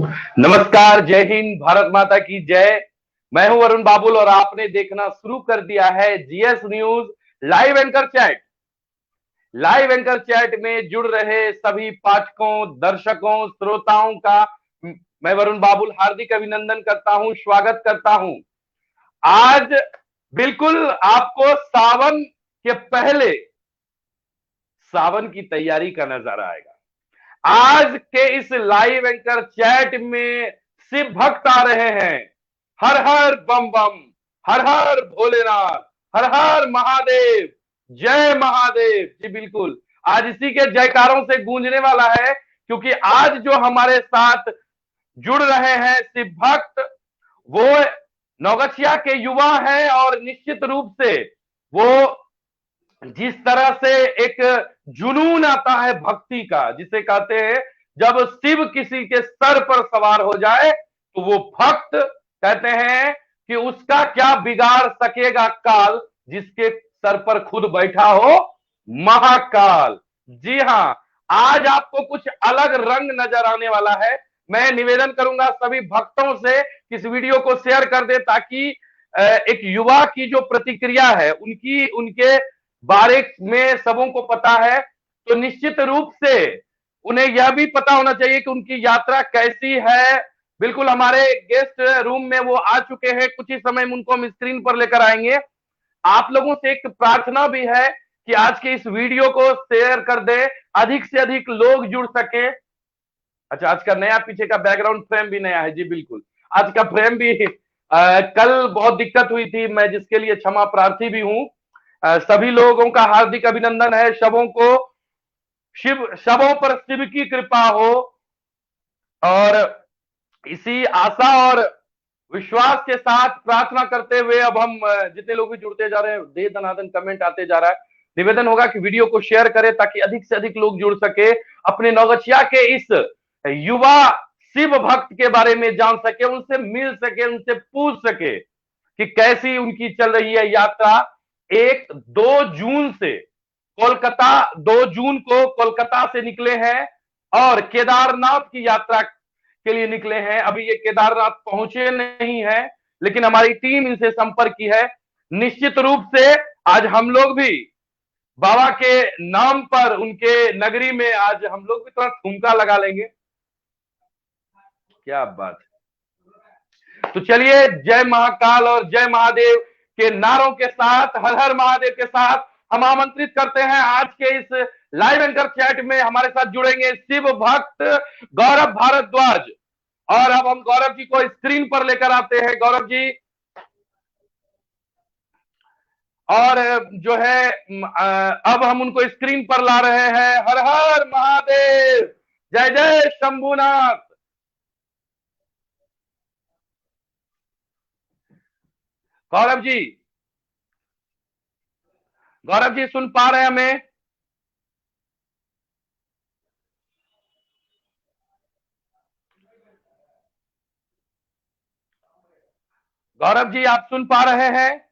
नमस्कार, जय हिंद, भारत माता की जय। मैं हूं वरुण बाबुल और आपने देखना शुरू कर दिया है GS news live anchor chat. Live anchor chat में जुड़ रहे सभी पाठकों, दर्शकों, श्रोताओं का मैं वरुण बाबुल हार्दिक अभिनंदन करता हूं, स्वागत करता हूं। आज बिल्कुल आपको सावन के पहले सावन की तैयारी का नजारा आएगा। आज के इस लाइव एंकर चैट में शिव भक्त आ रहे हैं। हर हर बम बम, हर हर भोलेनाथ, हर हर महादेव, जय महादेव। जी बिल्कुल, आज इसी के जयकारों से गूंजने वाला है, क्योंकि आज जो हमारे साथ जुड़ रहे हैं शिव भक्त, वो नौगछिया के युवा हैं और निश्चित रूप से वो जिस तरह से एक जुनून आता है भक्ति का, जिसे कहते हैं जब शिव किसी के सर पर सवार हो जाए तो वो भक्त कहते हैं कि उसका क्या बिगाड़ सकेगा काल, जिसके सर पर खुद बैठा हो महाकाल। जी हां, आज आपको कुछ अलग रंग नजर आने वाला है। मैं निवेदन करूंगा सभी भक्तों से इस वीडियो को शेयर कर दे, ताकि एक युवा की जो प्रतिक्रिया है उनकी उनके बारे में सबों को पता है, तो निश्चित रूप से उन्हें यह भी पता होना चाहिए कि उनकी यात्रा कैसी है। बिल्कुल, हमारे गेस्ट रूम में वो आ चुके हैं, कुछ ही समय में उनको हम स्क्रीन पर लेकर आएंगे। आप लोगों से एक प्रार्थना भी है कि आज के इस वीडियो को शेयर कर दे, अधिक से अधिक लोग जुड़ सके। अच्छा, आज का नया पीछे का बैकग्राउंड फ्रेम भी नया है। जी बिल्कुल, आज का फ्रेम भी कल बहुत दिक्कत हुई थी, मैं जिसके लिए क्षमा प्रार्थी भी हूं। सभी लोगों का हार्दिक अभिनंदन है। शबों पर शिव की कृपा हो, और इसी आशा और विश्वास के साथ प्रार्थना करते हुए अब हम जितने लोग भी जुड़ते जा रहे हैं, दे दनादन कमेंट आते जा रहा है। निवेदन होगा कि वीडियो को शेयर करें ताकि अधिक से अधिक लोग जुड़ सके, अपने नौगछिया के इस युवा शिव भक्त के बारे में जान सके, उनसे मिल सके, उनसे पूछ सके कि कैसी उनकी चल रही है यात्रा। 1-2 जून से कोलकाता 2 जून को कोलकाता से निकले हैं और केदारनाथ की यात्रा के लिए निकले हैं। अभी ये केदारनाथ पहुंचे नहीं है, लेकिन हमारी टीम इनसे संपर्क की है। निश्चित रूप से आज हम लोग भी बाबा के नाम पर उनके नगरी में आज हम लोग भी थोड़ा ठुमका लगा लेंगे। क्या बात है। तो चलिए, जय महाकाल और जय महादेव के नारों के साथ, हर हर महादेव के साथ हम आमंत्रित करते हैं आज के इस लाइव एंकर चैट में हमारे साथ जुड़ेंगे शिव भक्त गौरव भारद्वाज। और अब हम गौरव जी को स्क्रीन पर लेकर आते हैं। गौरव जी, और जो है अब हम उनको स्क्रीन पर ला रहे हैं। हर हर महादेव, जय जय शंभुनाथ। गौरव जी, गौरव जी सुन पा रहे हैं हमें? गौरव जी, आप सुन पा रहे हैं?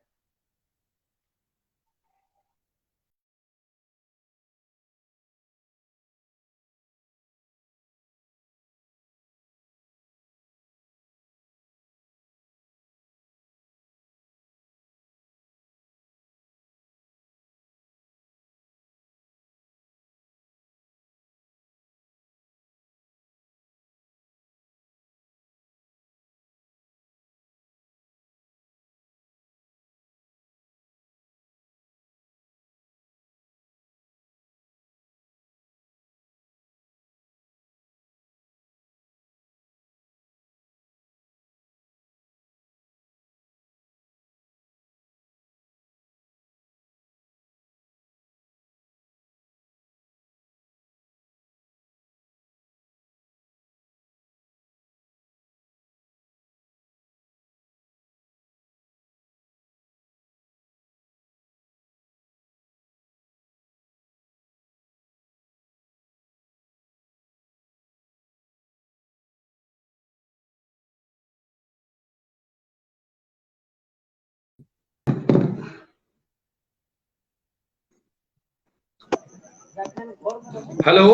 Hello,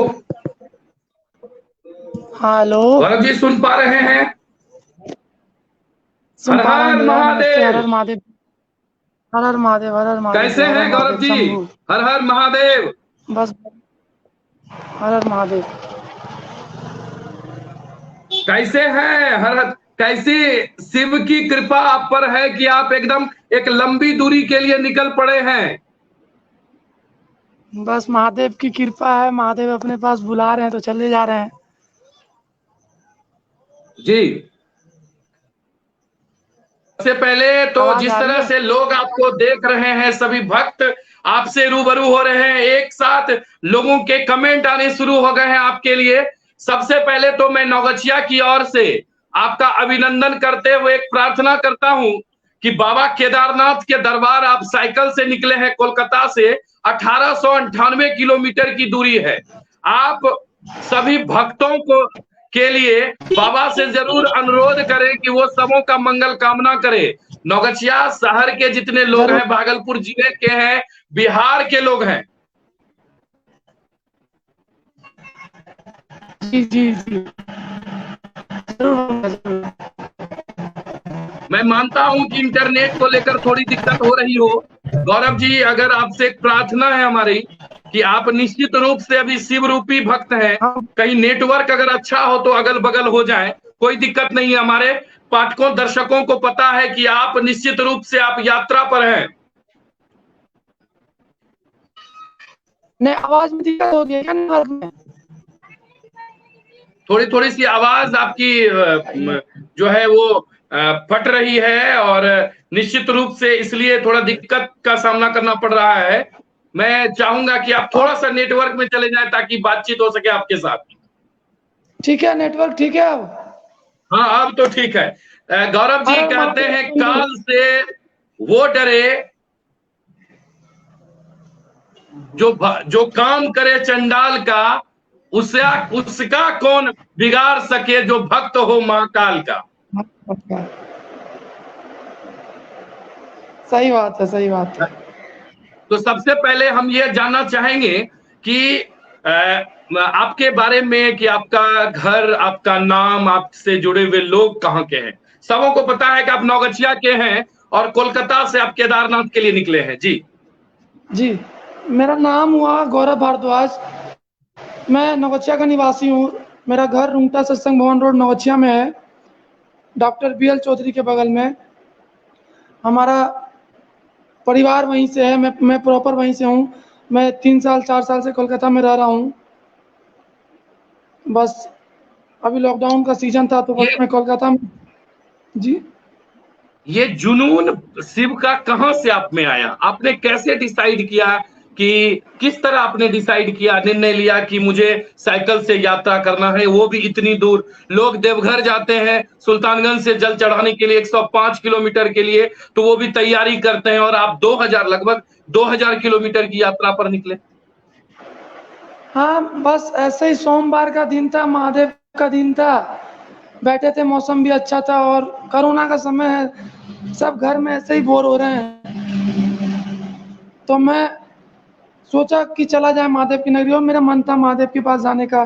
hello. गौरव जी सुन पा रहे हैं? सुन हर पा रहा हूँ हर भैया, नमस्ते। हर महादेव। हर महादेव। हर हर महादेव, हर हर महादेव कैसे भैया, हर हर हैं गौरव महादेव जी? शंभू। हर हर महादेव। बस हर हर महादेव। कैसे हैं? हर हर कैसी शिव की कृपा आप पर है कि आप एकदम एक लंबी दूरी के लिए निकल पड़े हैं? बस महादेव की कृपा है, महादेव अपने पास बुला रहे हैं तो चले जा रहे हैं। जी। सबसे पहले तो आवाज जिस आ रही तरह है? से लोग आपको देख रहे हैं, सभी भक्त आपसे रूबरू हो रहे हैं, एक साथ लोगों के कमेंट आने शुरू हो गए हैं आपके लिए। सबसे पहले तो मैं नौगछिया की ओर से आपका अभिनंदन करते हुए एक प्रार्थना करता हूं कि बाबा केदारनाथ के दरबार आप साइकिल से निकले हैं कोलकाता से। 1898 किलोमीटर की दूरी है। आप सभी भक्तों को के लिए बाबा से जरूर अनुरोध करें कि वो सबों का मंगल कामना करे। नौगछिया शहर के जितने लोग जरूर। हैं, भागलपुर जिले के हैं, बिहार के लोग हैं। जी जी जी, जरूर जरूर। मैं मानता हूं कि इंटरनेट को लेकर थोड़ी दिक्कत हो रही हो। गौरव जी, अगर आपसे एक प्रार्थना है हमारी कि आप निश्चित रूप से अभी शिव रूपी भक्त हैं, हम कहीं नेटवर्क अगर अच्छा हो तो अगल बगल हो जाए, कोई दिक्कत नहीं है। हमारे पाठकों दर्शकों को पता है कि आप निश्चित रूप से आप यात्रा पर हैं। ने आवाज में दिक्कत हो गई क्या नेटवर्क में? थोड़ी थोड़ी सी आवाज आपकी जो है वो फट रही है, और निश्चित रूप से इसलिए थोड़ा दिक्कत का सामना करना पड़ रहा है। मैं चाहूंगा कि आप थोड़ा सा नेटवर्क में चले जाएं ताकि बातचीत हो सके आपके साथ। ठीक है, नेटवर्क ठीक है अब? हाँ, अब तो ठीक है। गौरव हर जी हर कहते महादेव हैं शंभू। काल से वो डरे जो काम करे चंडाल का, उसका कौन बिगाड़ सके जो भक्त हो महाकाल का। सही बात है, सही बात है। तो सबसे पहले हम ये जानना चाहेंगे कि आपके बारे में, कि आपका घर, आपका नाम, आपसे जुड़े हुए लोग कहाँ के हैं। सबों को पता है कि आप नौगछिया के हैं और कोलकाता से आप केदारनाथ के लिए निकले हैं। जी जी, मेरा नाम हुआ गौरव भारद्वाज। मैं नौगछिया का निवासी हूँ। मेरा घर रुंगटा सत्संग भवन रोड नौगछिया में है, डॉक्टर बी एल चौधरी के बगल में। हमारा परिवार वहीं से है, मैं प्रॉपर वहीं से हूँ। मैं 3 साल 4 साल से कोलकाता में रह रहा हूँ। बस अभी लॉकडाउन का सीजन था तो बस ये मैं कोलकाता में। जी। ये जुनून शिव का कहां से आप में आया? आपने कैसे डिसाइड किया, कि किस तरह आपने डिसाइड किया, निर्णय लिया कि मुझे साइकिल से यात्रा करना है, वो भी इतनी दूर? लोग देवघर जाते हैं सुल्तानगंज से जल चढ़ाने के लिए 105 किलोमीटर के लिए, तो वो भी तैयारी करते हैं, और आप 2000 लगभग 2000 किलोमीटर की यात्रा पर निकले। हाँ, बस ऐसे ही सोमवार का दिन था, महादेव का दिन था। बैठे थे, मौसम भी अच्छा था और कोरोना का समय है, सब घर में ऐसे ही बोर हो रहे हैं। तो मैं सोचा कि चला जाए महादेव की नगरी, और मेरा मन था महादेव के पास जाने का।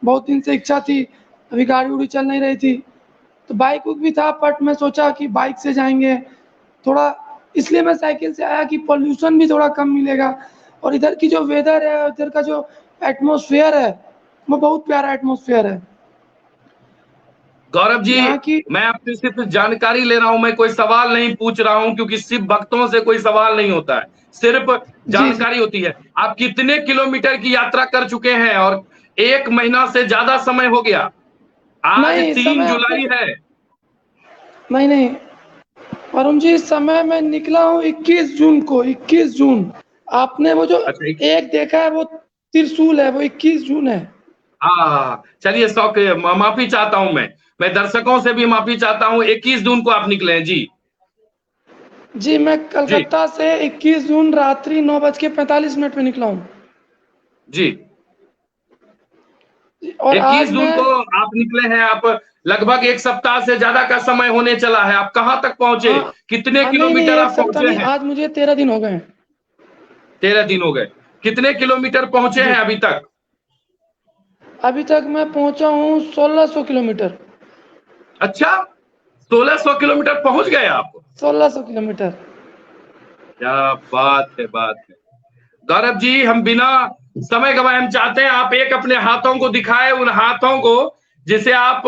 बहुत दिन से इच्छा थी। अभी गाड़ी उड़ी चल नहीं रही थी तो बाइक उक भी था, बट मैं सोचा कि बाइक से जाएंगे थोड़ा। इसलिए मैं साइकिल से आया कि पोल्यूशन भी थोड़ा कम मिलेगा, और इधर की जो वेदर है, इधर का जो एटमॉस्फेयर है, वो बहुत प्यारा एटमॉस्फेयर है गौरव जी, यहाँ की। मैं आपसे सिर्फ जानकारी ले रहा हूं, मैं कोई सवाल नहीं पूछ रहा हूं, क्योंकि शिव भक्तों से कोई सवाल नहीं होता है, सिर्फ जी जी। जानकारी होती है। आप कितने किलोमीटर की यात्रा कर चुके हैं? और 1 महीना से ज्यादा समय हो गया, आज नहीं, इस 3 समय आपने। जुलाई है। नहीं नहीं, वरुण जी, इस समय मैं निकला हूँ 21 जून को, 21 जून। आपने वो जो अच्छा, एक देखा है, वो त्रिशूल है, वो 21 जून है। हाँ, चलिए, माफी चाहता हूं। मैं दर्शकों से भी माफी चाहता हूं। 21 जून को आप निकले हैं। जी जी, मैं जी कलकत्ता से 21 जून रात्रि 9:45 पे निकला हूँ। जी। और 21 आज जून मैं। को आप निकले हैं। आप लगभग 1 सप्ताह से ज्यादा का समय होने चला है। आप कहां तक पहुंचे? हाँ कितने हाँ, नहीं नहीं, किलोमीटर एक आप सप्ताह पहुंचे नहीं, हैं? आज मुझे 13 दिन हो गए हैं। 13 दिन हो गए। कितने किलोमीटर पहुंचे हैं जी, अभी तक? अभी तक मैं पहुंचा हूँ 1600 किलोमीटर। अच्छा, 1600 किलोमीटर पहुंच गए आप? 1600 किलोमीटर। क्या बात है, बात है। गौरव जी, हम बिना समय गवाए हम चाहते हैं आप एक अपने हाथों को दिखाए, उन हाथों को जिसे आप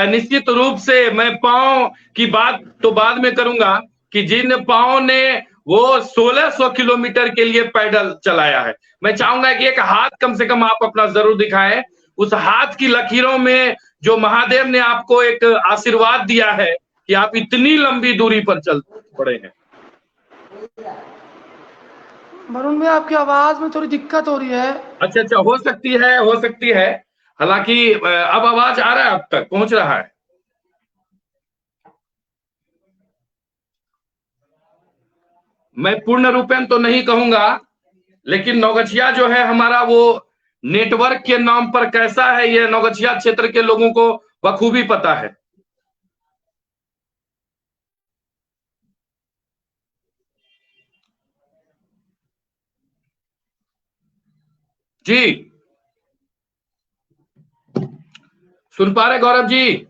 निश्चित रूप से, मैं पांव की बात तो बाद में करूंगा, कि जिन पांव ने वो 1600 किलोमीटर के लिए पैदल चलाया है। मैं चाहूंगा कि एक हाथ कम से कम आप अपना जरूर दिखाएं। उस हाथ की लकीरों में जो महादेव ने आपको एक आशीर्वाद दिया है कि आप इतनी लंबी दूरी पर चल पड़े हैं। वरुण भाई, आपकी आवाज में थोड़ी दिक्कत हो रही है। अच्छा अच्छा, हो सकती है, हो सकती है। हालांकि अब आवाज आ रहा है, अब तक पहुंच रहा है। मैं पूर्ण रूपेण तो नहीं कहूंगा, लेकिन नौगछिया जो है हमारा, वो नेटवर्क के नाम पर कैसा है, ये नौगछिया क्षेत्र के लोगों को बखूबी पता है। जी, सुन पा रहे गौरव जी?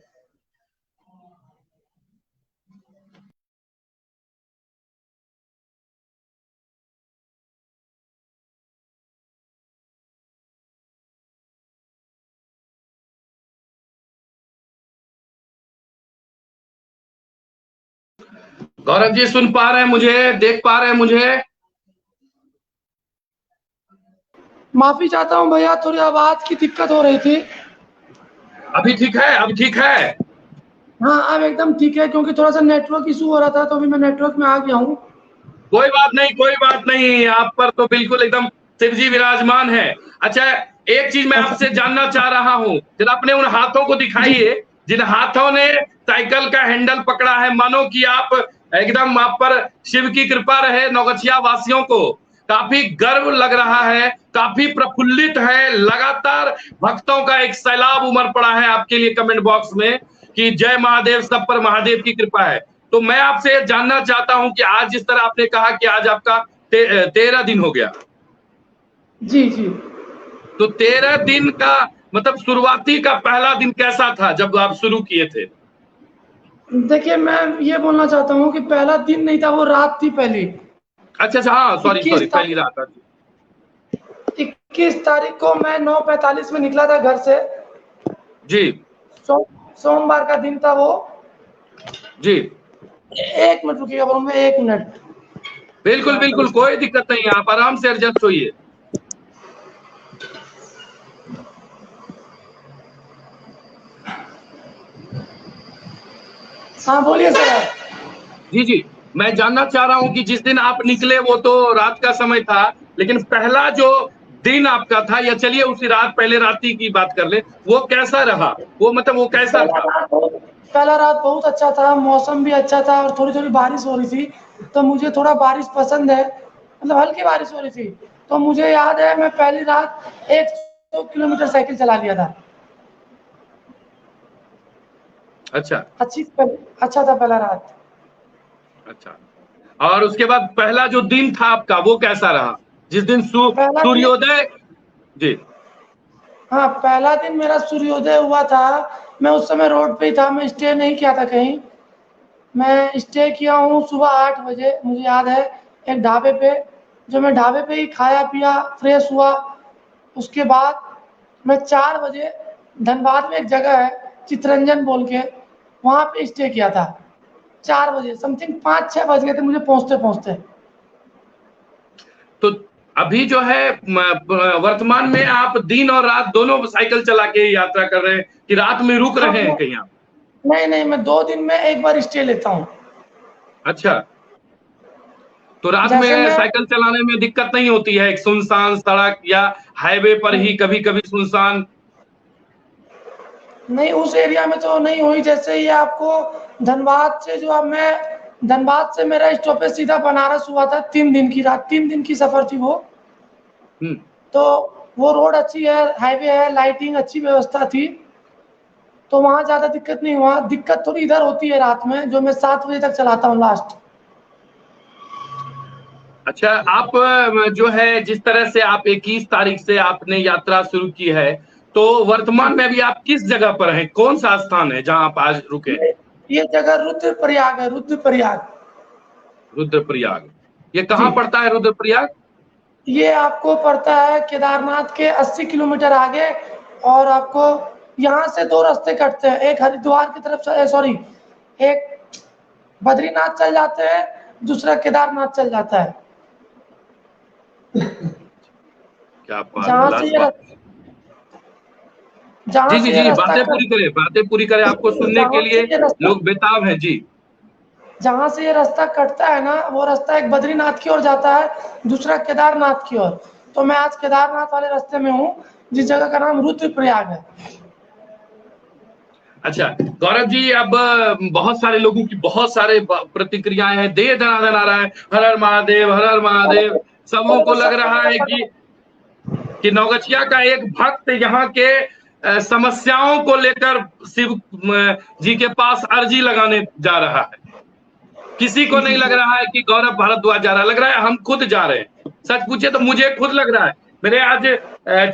गौरव जी सुन पा रहे हैं मुझे, देख पा रहे हैं मुझे? माफी चाहता हूँ भैया, थोड़ी आवाज की दिक्कत हो रही थी। अभी ठीक है, अभी ठीक है। हाँ, अब एकदम ठीक है, क्योंकि थोड़ा सा नेटवर्क इशू हो रहा था, तो अभी मैं नेटवर्क में आ गया हूँ। कोई बात नहीं, कोई बात नहीं, आप पर तो बिल्कुल एकदम शिव जी विराजमान है। अच्छा, एक चीज मैं आपसे जानना चाह रहा हूँ, जरा अपने उन हाथों को दिखाइए जिन हाथों ने साइकिल का हैंडल पकड़ा है। मानो कि आप एकदम, आप पर शिव की कृपा रहे। नौगछिया वासियों को काफी गर्व लग रहा है, काफी प्रफुल्लित है। लगातार भक्तों का एक सैलाब उमड़ पड़ा है आपके लिए कमेंट बॉक्स में कि जय महादेव, सब पर महादेव की कृपा है। तो मैं आपसे ये जानना चाहता हूं कि आज जिस तरह आपने कहा कि आज आपका 13 दिन हो गया, जी जी। तो 13 दिन का मतलब शुरुआती का पहला दिन कैसा था जब आप शुरू किए थे? देखिए, मैं ये बोलना चाहता हूँ कि पहला दिन नहीं था, वो रात थी पहली। अच्छा अच्छा, हाँ, सॉरी सॉरी, 21 पहली तारीख रात थी। 21 तारीख को मैं 9:45 में निकला था घर से। जी सोमवार का दिन था वो। जी, 1 मिनट रुकिएगा वरुण भाई, 1 मिनट। बिल्कुल बिल्कुल, कोई दिक्कत नहीं है, आप आराम से एडजस्ट होइए। हाँ बोलिए सर। जी जी, मैं जानना चाह रहा हूं कि जिस दिन आप निकले वो तो रात का समय था, लेकिन पहला जो दिन आपका था, या चलिए उसी रात, पहले रात्रि की बात कर ले, वो कैसा रहा? वो मतलब वो कैसा पहला था? रात बहुत पहला रात बहुत अच्छा था, मौसम भी अच्छा था और थोड़ी थोड़ी बारिश हो रही थी। तो मुझे थोड़ा बारिश पसंद है, मतलब हल्की बारिश हो रही थी। तो मुझे याद है, मैं पहली रात 100 किलोमीटर साइकिल चला लिया था। अच्छा अच्छा था पहला रात। अच्छा, और उसके बाद पहला जो दिन था आपका, वो कैसा रहा? जिस दिन पहला दिन सूर्योदय। जी हाँ, पहला दिन मेरा सूर्योदय हुआ था। मैं उस समय रोड पे ही था, मैं स्टे नहीं किया था कहीं। मैं स्टे किया हूँ सुबह 8 बजे, मुझे याद है, एक ढाबे पे। जो मैं ढाबे पे ही खाया पिया, फ्रेश हुआ। उसके बाद मैं 4 बजे धनबाद में एक जगह है चितरंजन बोल के, वहाँ पे स्टे किया था। 4 बजे समथिंग, 5-6 बज गए थे मुझे पहुँचते पहुँचते। तो अभी जो है वर्तमान में आप दिन और रात दोनों साइकिल चला के यात्रा कर रहे हैं कि रात में रुक हाँ, रहे हैं कहीं आप? नहीं नहीं, मैं 2 दिन में एक बार स्टे लेता हूँ। अच्छा, तो रात जैसे में मैं साइकिल चलाने में दिक्कत नहीं होती है? एक सुनसान सड़क या हाईवे पर ही कभी कभी सुनसान। नहीं, उस एरिया में तो नहीं हुई। जैसे ये आपको धनबाद से, जो अब मैं धनबाद से मेरा स्टॉपेज सीधा बनारस हुआ था, 3 दिन की रात, 3 दिन की सफर थी वो। हम्म। तो वो रोड अच्छी है, हाईवे है, लाइटिंग अच्छी व्यवस्था थी। तो वहाँ ज़्यादा दिक्कत नहीं हुआ। दिक्कत थोड़ी इधर होती है रात में, जो मैं 7 बजे तक चलाता हूँ लास्ट। अच्छा, आप जो है जिस तरह से आप 21 तारीख से आपने यात्रा शुरू की है, तो वर्तमान में अभी आप किस जगह पर हैं, कौन सा स्थान है जहां आप आज रुके? ये जगह रुद्रप्रयाग है, रुद्रप्रयाग। रुद्रप्रयाग, ये कहाँ जी, पड़ता है रुद्रप्रयाग? ये आपको पड़ता है केदारनाथ के 80 किलोमीटर आगे। और आपको यहाँ से दो रास्ते कटते हैं, एक हरिद्वार की तरफ से, सॉरी, एक बद्रीनाथ चल जाते हैं, दूसरा केदारनाथ चल जाता है। क्या बात है, जहाँ से ये लाजवाब। जहाँ जी जी से ये जी, रास्ता बातें पूरी करें, आपको सुनने के जहाँ से लिए ये रास्ता लोग बेताब हैं जी। जहाँ से ये रास्ता कटता है ना, वो रास्ता एक बद्रीनाथ की ओर जाता है, दूसरा केदारनाथ की ओर। तो मैं आज केदारनाथ वाले रास्ते में हूँ, जिस जगह का नाम रुद्रप्रयाग है। अच्छा गौरव जी, अब बहुत सारे लोगों की बहुत सारे प्रतिक्रियाएं हैं, दे दनादन आ रहा है, हर हर महादेव, हर हर महादेव। सबों को लग रहा है कि नवगछिया का एक भक्त यहाँ के समस्याओं को लेकर शिव जी के पास अर्जी लगाने जा रहा है। किसी को नहीं लग रहा है कि गौरव भारद्वाज जा रहा है, लग रहा है हम खुद जा रहे हैं। सच पूछे तो मुझे खुद लग रहा है। मेरे आज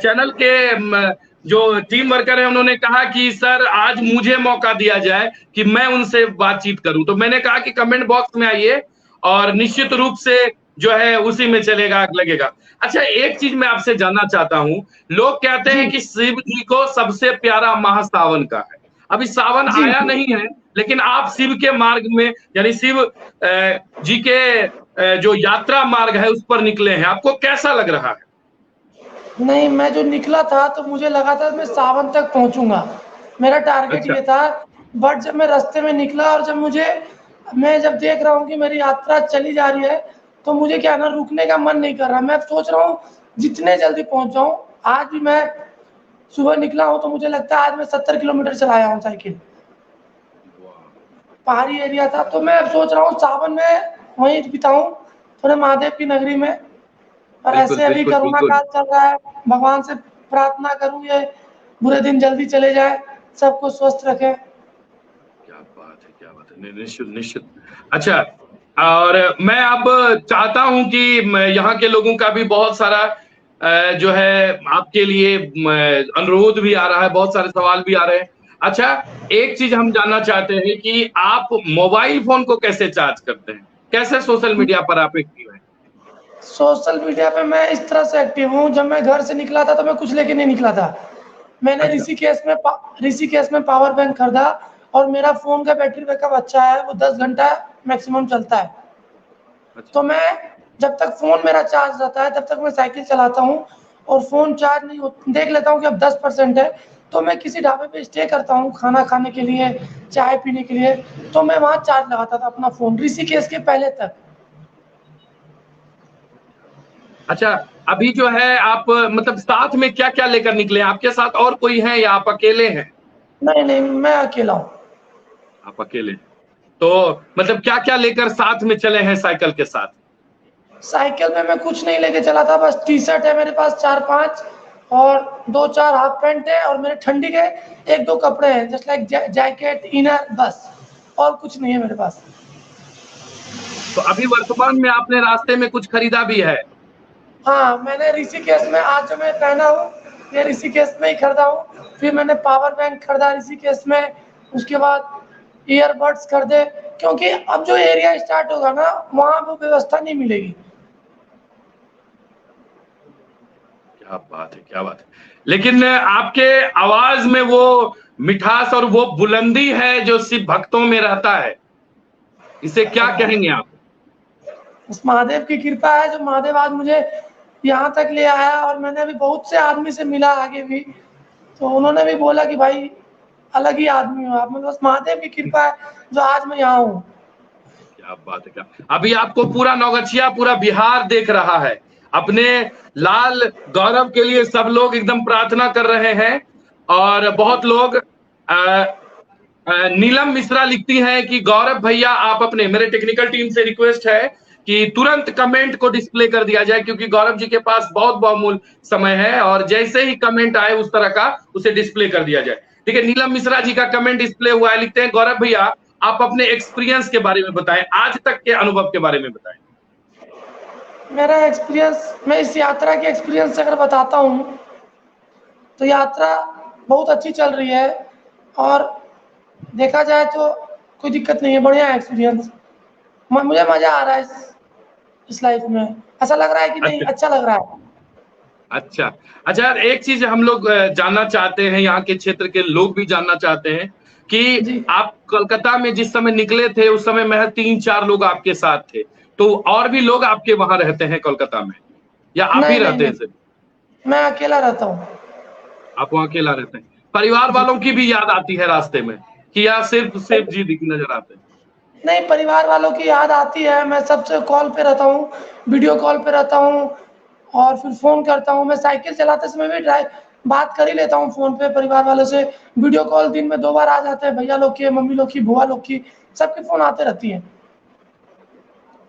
चैनल के जो टीम वर्कर है, उन्होंने कहा कि सर आज मुझे मौका दिया जाए कि मैं उनसे बातचीत करूं। तो मैंने कहा कि कमेंट बॉक्स में आइए और निश्चित रूप से जो है उसी में चलेगा, लगेगा। अच्छा, एक चीज मैं आपसे जानना चाहता हूं, लोग कहते हैं कि शिव जी को सबसे प्यारा माह सावन का है। अभी सावन जी, आया नहीं है, लेकिन आप शिव के मार्ग में, यानी शिव जी के जो यात्रा मार्ग है उस पर निकले हैं, आपको कैसा लग रहा है? नहीं, मैं जो निकला था तो मुझे लगा था मैं सावन तक पहुंचूंगा, मेरा टारगेट अच्छा ये था। बट जब मैं रास्ते में निकला और मैं जब देख रहा हूँ कि मेरी यात्रा चली जा रही है, तो मुझे क्या ना, रुकने का मन नहीं कर रहा। मैं सोच रहा हूँ जितने जल्दी पहुंच जाऊँ। आज भी मैं सुबह निकला हूँ तो मुझे लगता है आज मैं 70 किलोमीटर चलाया हूँ साइकिल। पहाड़ी एरिया था, तो मैं अब सोच रहा हूँ सावन में वहीं बिताऊं, थोड़े महादेव की नगरी में। और बिल्कुल ऐसे अभी बिल्कुल कोरोना बिल्कुल। काल चल रहा है, भगवान से प्रार्थना करूं ये बुरे दिन जल्दी चले जाए, सबको स्वस्थ रखे। क्या बात है, क्या बात है, निश्चित निश्चित। अच्छा, और मैं अब चाहता हूं कि यहाँ के लोगों का भी बहुत सारा जो है आपके लिए अनुरोध भी आ रहा है, बहुत सारे सवाल भी आ रहे हैं। अच्छा, एक चीज हम जानना चाहते हैं कि आप मोबाइल फोन को कैसे चार्ज करते हैं, कैसे सोशल मीडिया पर आप एक्टिव हैं? सोशल मीडिया पे मैं इस तरह से एक्टिव हूँ, जब मैं घर से निकला था तो मैं कुछ लेके नहीं निकला था। मैंने अच्छा ऋषिकेश में पावर बैंक खरीदा, और मेरा फोन का बैटरी बैकअप अच्छा है, वो 10 घंटा मैक्सिमम चलता है। अच्छा। तो मैं जब तक फ़ोन मेरा चार्ज रहता है तब तक मैं साइकिल चलाता हूँ। और फ़ोन चार्ज नहीं हो, देख लेता हूँ कि अब 10% है, तो मैं किसी ढाबे पे स्टे करता हूँ खाना खाने के लिए, चाय पीने के लिए। तो मैं वहाँ चार्ज लगाता था अपना फ़ोन, ऋषिकेश के पहले तक। अच्छा, अभी जो है आप मतलब साथ में क्या क्या लेकर निकले हैं? आपके साथ और कोई है या आप अकेले हैं? नहीं, नहीं, मैं अकेला हूँ। आप अकेले हैं। तो मतलब क्या क्या लेकर साथ में चले हैं साइकिल के साथ? साइकिल में मैं कुछ नहीं लेके चला था, बस टी-शर्ट है मेरे पास 4-5, और 2-4 हाफ पैंट है, और मेरे ठंडी के 1-2 कपड़े हैं, जस्ट लाइक जैकेट, इनर, बस। और कुछ नहीं है मेरे पास। तो अभी वर्तमान में आपने रास्ते में कुछ खरीदा भी है? हाँ, मैंने ऋषिकेश में आज जो मैं पहना हूँ, ये ऋषिकेश में ही खरीदा हूँ। फिर मैंने पावर बैंक खरीदा ऋषिकेश में, उसके बाद ईयरबड्स खरीदे, क्योंकि अब जो एरिया स्टार्ट होगा ना, वहाँ वो व्यवस्था नहीं मिलेगी। क्या बात है, क्या बात है। लेकिन आपके आवाज में वो मिठास और वो बुलंदी है जो सिर्फ भक्तों में रहता है, इसे क्या कहेंगे आप? उस महादेव की कृपा है, जो महादेव आज मुझे यहाँ तक ले आया। और मैंने अभी बहुत से आदमी से मिला आगे भी, तो उन्होंने भी बोला कि भाई अलग ही आदमी हो आप, मतलब बस महादेव की कृपा है जो आज मैं यहाँ हूँ। क्या बात है, क्या अभी आपको पूरा नौगछिया, पूरा बिहार देख रहा है। अपने लाल गौरव के लिए सब लोग एकदम प्रार्थना कर रहे हैं। और बहुत लोग नीलम मिश्रा लिखती हैं कि गौरव भैया आप अपने, मेरे टेक्निकल टीम से रिक्वेस्ट है कि तुरंत कमेंट को डिस्प्ले कर दिया जाए, क्योंकि गौरव जी के पास बहुत बहुमूल्य समय है और जैसे ही कमेंट आए उस तरह का उसे डिस्प्ले कर दिया जाए। ठीक है, नीलम मिश्रा जी का कमेंट डिस्प्ले हुआ है, लिखते हैं गौरव भैया आप अपने एक्सपीरियंस के बारे में बताएं, आज तक के अनुभव के बारे में बताएं। मेरा एक्सपीरियंस, मैं इस यात्रा के एक्सपीरियंस से अगर बताता हूँ, तो यात्रा बहुत अच्छी चल रही है और देखा जाए तो कोई दिक्कत नहीं है, बढ़िया है एक्सपीरियंस। मुझे मजा आ रहा है इस लाइफ में। ऐसा लग रहा है कि नहीं, अच्छा अच्छा लग रहा है। अच्छा अच्छा यार, एक चीज हम लोग जानना चाहते हैं, यहाँ के क्षेत्र के लोग भी जानना चाहते हैं कि जी आप कोलकाता में जिस समय निकले थे उस समय महज 3-4 लोग आपके साथ थे, तो और भी लोग आपके वहां रहते हैं कोलकाता में, या आप ही नहीं नहीं रहते नहीं, हैं सिर्फ? मैं अकेला रहता हूँ। आप वहां अकेला रहते हैं? परिवार जी वालों की भी याद आती है रास्ते में, कि या सिर्फ सिर्फ जी दिख नजर आते हैं? नहीं, परिवार वालों की याद आती है। मैं सबसे कॉल पे रहता हूँ, वीडियो कॉल पे रहता हूँ और फिर फ़ोन करता हूँ। मैं साइकिल चलाते समय भी ड्राइव बात कर ही लेता हूँ फ़ोन पे परिवार वालों से। वीडियो कॉल दिन में 2 बार आ जाते हैं, भैया लोग के, मम्मी लोग की, बुआ लोग की, सबके फ़ोन आते रहती हैं।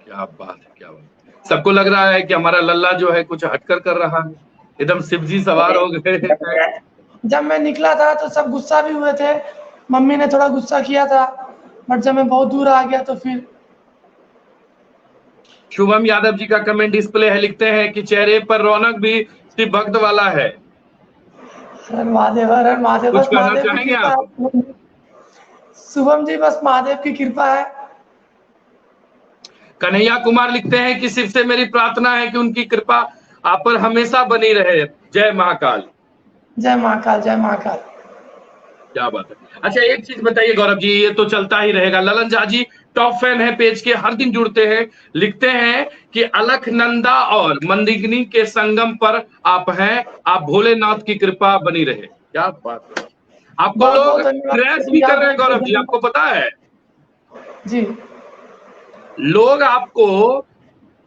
क्या बात है, क्या बात है। सबको लग रहा है कि हमारा लल्ला जो है कुछ हटकर कर रहा है, एकदम शिव जी सवार हो गए हैं। जब मैं निकला था तो सब गुस्सा भी हुए थे, मम्मी ने थोड़ा गुस्सा किया था, बट जब मैं बहुत दूर आ गया तो फिर शुभम यादव जी का कमेंट डिस्प्ले है, लिखते हैं कि चेहरे पर रौनक भी शिव भक्त वाला है। हर हर महादेव, कुछ बस कहना महादेव की चाहेंगे कृपा आप? है। शुभम जी, बस महादेव की कृपा है। कन्हैया कुमार लिखते हैं कि शिव से मेरी प्रार्थना है कि उनकी कृपा आप पर हमेशा बनी रहे। जय महाकाल। जय महाकाल, जय महाकाल। क्या बात है। अच्छा एक चीज बताइए गौरव जी, ये तो चलता ही रहेगा, ललन झा जी टॉप फैन है पेज के, हर दिन जुड़ते हैं, लिखते हैं कि अलखनंदा और मंदिग्नि के संगम पर आप हैं, आप भोलेनाथ की कृपा बनी रहे। क्या बात है। आपको बहुत लोग बहुत धन्यवाद, ट्रेस भी शुक्रिया, कर रहे हैं बहुत गौरव बहुत जी, आपको धन्यवाद। पता है? जी लोग आपको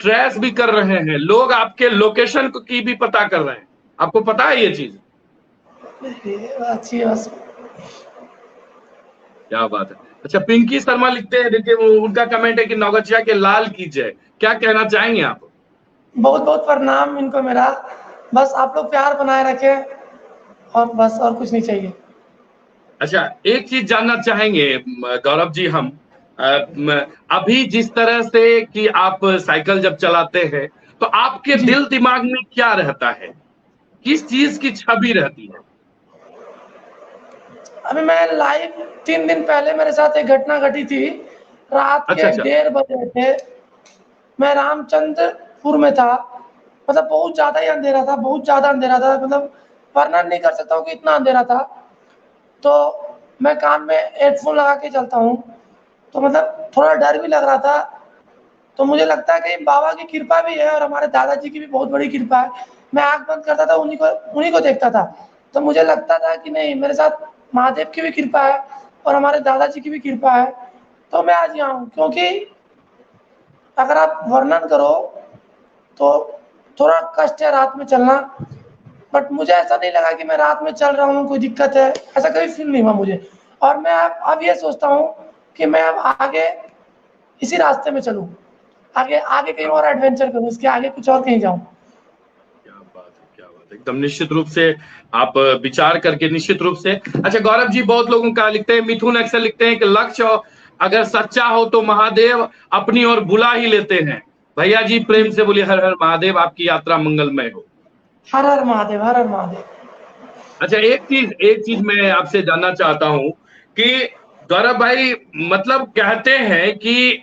ट्रेस भी कर रहे हैं, लोग आपके लोकेशन की भी पता कर रहे हैं, आपको पता है ये चीज? अच्छी है बस। क्या बात है। अच्छा पिंकी शर्मा लिखते हैं, देखिए वो उनका कमेंट है कि नौगछिया के लाल की जय, क्या कहना चाहेंगे आप? बहुत बहुत प्रणाम इनको मेरा। बस आप लोग प्यार बनाए रखें और बस, और कुछ नहीं चाहिए। अच्छा एक चीज जानना चाहेंगे गौरव जी, हम अभी जिस तरह से कि आप साइकिल जब चलाते हैं तो आपके जी, दिल दिमाग में क्या रहता है, किस चीज की छवि रहती है? अभी मैं लाइव 3 दिन पहले मेरे साथ एक घटना घटी थी। रात अच्छा के अच्छा। 1:30 बजे थे, मैं रामचंद्रपुर में था। मतलब बहुत ज़्यादा ही अंधेरा था, बहुत ज़्यादा अंधेरा था, मतलब वर्णन नहीं कर सकता हूँ कि इतना अंधेरा था। तो मैं कान में हेडफ़ोन लगा के चलता हूँ, तो मतलब थोड़ा डर भी लग रहा था। तो मुझे लगता है कि बाबा की कृपा भी है और हमारे दादाजी की भी बहुत बड़ी कृपा है। मैं आँख बंद करता था, उन्हीं को देखता था। तो मुझे लगता था कि नहीं, मेरे साथ महादेव की भी कृपा है और हमारे दादाजी की भी कृपा है, तो मैं आज यहाँ हूँ। क्योंकि अगर आप वर्णन करो तो थोड़ा कष्ट है रात में चलना, बट मुझे ऐसा नहीं लगा कि मैं रात में चल रहा हूँ, कोई दिक्कत है, ऐसा कभी फ़ील नहीं हुआ मुझे। और मैं अब ये सोचता हूँ कि मैं अब आगे इसी रास्ते में चलूँ, आगे आगे कहीं क्या और एडवेंचर करूँ, इसके आगे कुछ और कहीं जाऊँ। क्या बात है, क्या बात है, एकदम निश्चित रूप से आप विचार करके निश्चित रूप से। अच्छा गौरव जी, बहुत लोगों का लिखते हैं, मिथुन अक्सर लिखते हैं कि लक्ष्य अगर सच्चा हो तो महादेव अपनी ओर बुला ही लेते हैं। भैया जी प्रेम से बोलिए हर हर महादेव, आपकी यात्रा मंगलमय हो। हर हर महादेव, हर हर महादेव। अच्छा एक चीज मैं आपसे जानना चाहता हूं कि गौरव भाई, मतलब कहते हैं कि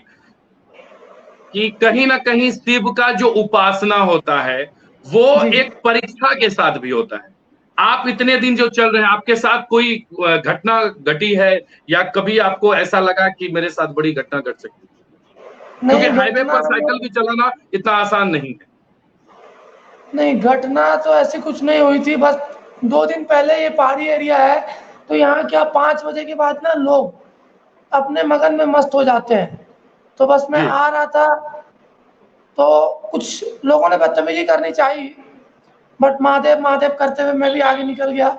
कहीं ना कहीं शिव का जो उपासना होता है वो जी एक परीक्षा के साथ भी होता है। आप इतने दिन जो चल रहे हैं, आपके साथ कोई घटना घटी है, या कभी आपको ऐसा लगा कि मेरे साथ बड़ी घटना घट सकती है? क्योंकि नहीं, हाईवे घटना पर साइकिल भी चलाना इतना आसान नहीं है। नहीं, घटना तो ऐसी कुछ नहीं हुई थी। बस 2 दिन पहले, ये पहाड़ी एरिया है, तो यहाँ क्या 5 बजे के बाद ना लोग अपने मगन में मस्त हो जाते हैं। तो बस मैं जी। आ रहा था, तो कुछ लोगों ने बदतमीजी करनी चाहिए, बट महादेव महादेव करते हुए मैं भी आगे निकल गया।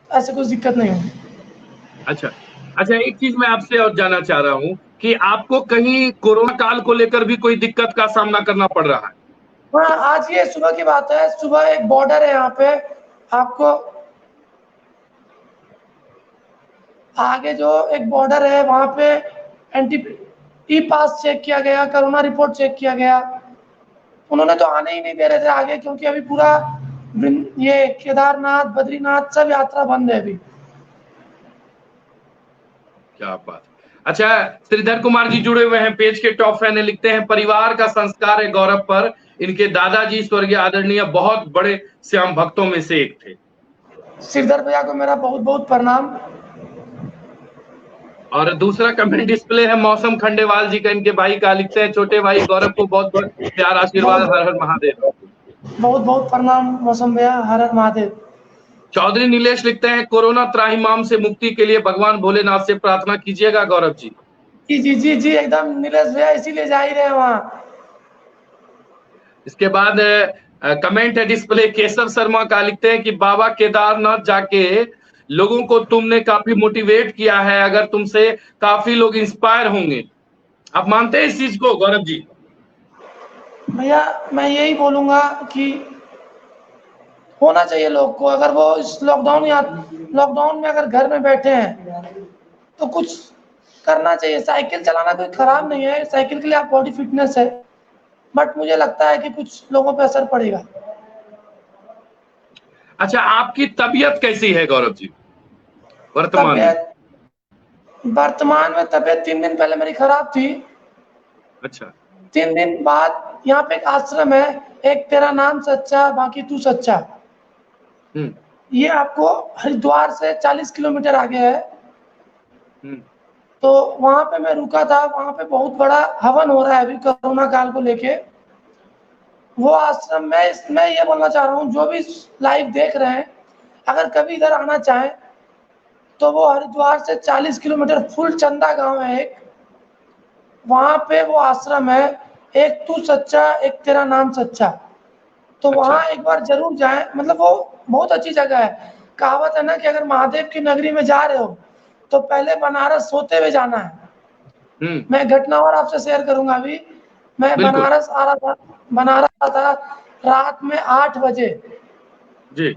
ऐसे कुछ दिक्कत नहीं हुई। अच्छा अच्छा, एक चीज मैं आपसे और जानना चाह रहा हूँ कि आपको कहीं कोरोना काल को लेकर भी कोई दिक्कत का सामना करना पड़ रहा है? हाँ, आज ये सुबह की बात है। सुबह एक बॉर्डर है यहाँ पे, आपको आगे जो एक बॉर्डर है वहाँ पे एंटी ई पास चेक किया गया, कोरोना रिपोर्ट चेक किया गया। उन्होंने तो आने ही नहीं दे रहे थे आगे, क्योंकि अभी पूरा ये केदारनाथ, बद्रीनाथ सब यात्रा बंद है अभी। क्या बात। अच्छा, श्रीधर कुमार जी जुड़े हुए हैं, पेज के टॉप फैन है, लिखते हैं परिवार का संस्कार है गौरव पर। इनके दादाजी स्वर्गीय आदरणीय बहुत बड़े श्याम भक्तों में से एक थे। श्रीधर भैया को मेरा बहुत बहुत प्रणाम। और दूसरा कमेंट डिस्प्ले है मौसम खंडेवाल जी का, इनके भाई का, लिखते हैं छोटे भाई गौरव को बहुत बहुत प्यार आशीर्वाद, बहुत हर हर महादेव। बहुत बहुत प्रणाम मौसम भैया, हर हर महादेव। चौधरी नीलेश लिखते हैं कोरोना त्राहिमाम से मुक्ति के लिए भगवान भोलेनाथ से प्रार्थना कीजिएगा गौरव जी। जी जी जी जी एकदम नीलेश भैया, इसीलिए जा ही रहे हैं वहाँ। इसके बाद कमेंट है डिस्प्ले केशव शर्मा का, लिखते हैं कि बाबा केदारनाथ जाके लोगों को तुमने काफी मोटिवेट किया है, अगर तुमसे काफी लोग इंस्पायर होंगे। आप मानते हैं इस चीज को गौरव जी? भैया मैं यही बोलूंगा कि होना चाहिए लोग को, अगर वो इस लॉकडाउन में अगर घर में बैठे हैं तो कुछ करना चाहिए। साइकिल चलाना कोई खराब नहीं है, साइकिल के लिए आप बॉडी फिटनेस है, बट मुझे लगता है कि कुछ लोगों पे असर पड़ेगा। अच्छा, आपकी तबीयत कैसी है गौरव जी वर्तमान में? तबीयत वर्तमान में तबीयत 3 दिन पहले मेरी खराब थी। अच्छा। 3 दिन बाद यहाँ पे एक आश्रम है, एक तेरा नाम सच्चा बाकी तू सच्चा, हम्म ये आपको हरिद्वार से 40 किलोमीटर आगे है। हम्म तो वहां पे मैं रुका था, वहां पे बहुत बड़ा हवन हो रहा है अभी कोरोना काल को लेके। वो आश्रम में, इसमें ये बोलना चाह रहा हूँ जो भी लाइव देख रहे हैं, अगर कभी इधर आना चाहें तो वो हरिद्वार से 40 किलोमीटर फुल चंदा गांव है एक, वहां पे वो आश्रम है। एक तू सच्चा एक तेरा नाम सच्चा, तो अच्छा। वहां एक बार जरूर जाएं। मतलब वो बहुत अच्छी जगह है। कहावत है ना कि अगर महादेव की नगरी में जा रहे हो तो पहले बनारस सोते हुए जाना है। हम्म मैं घटना और आपसे शेयर करूंगा अभी। मैं बिल्कुल। बनारस था रात में 8 बजे। जी।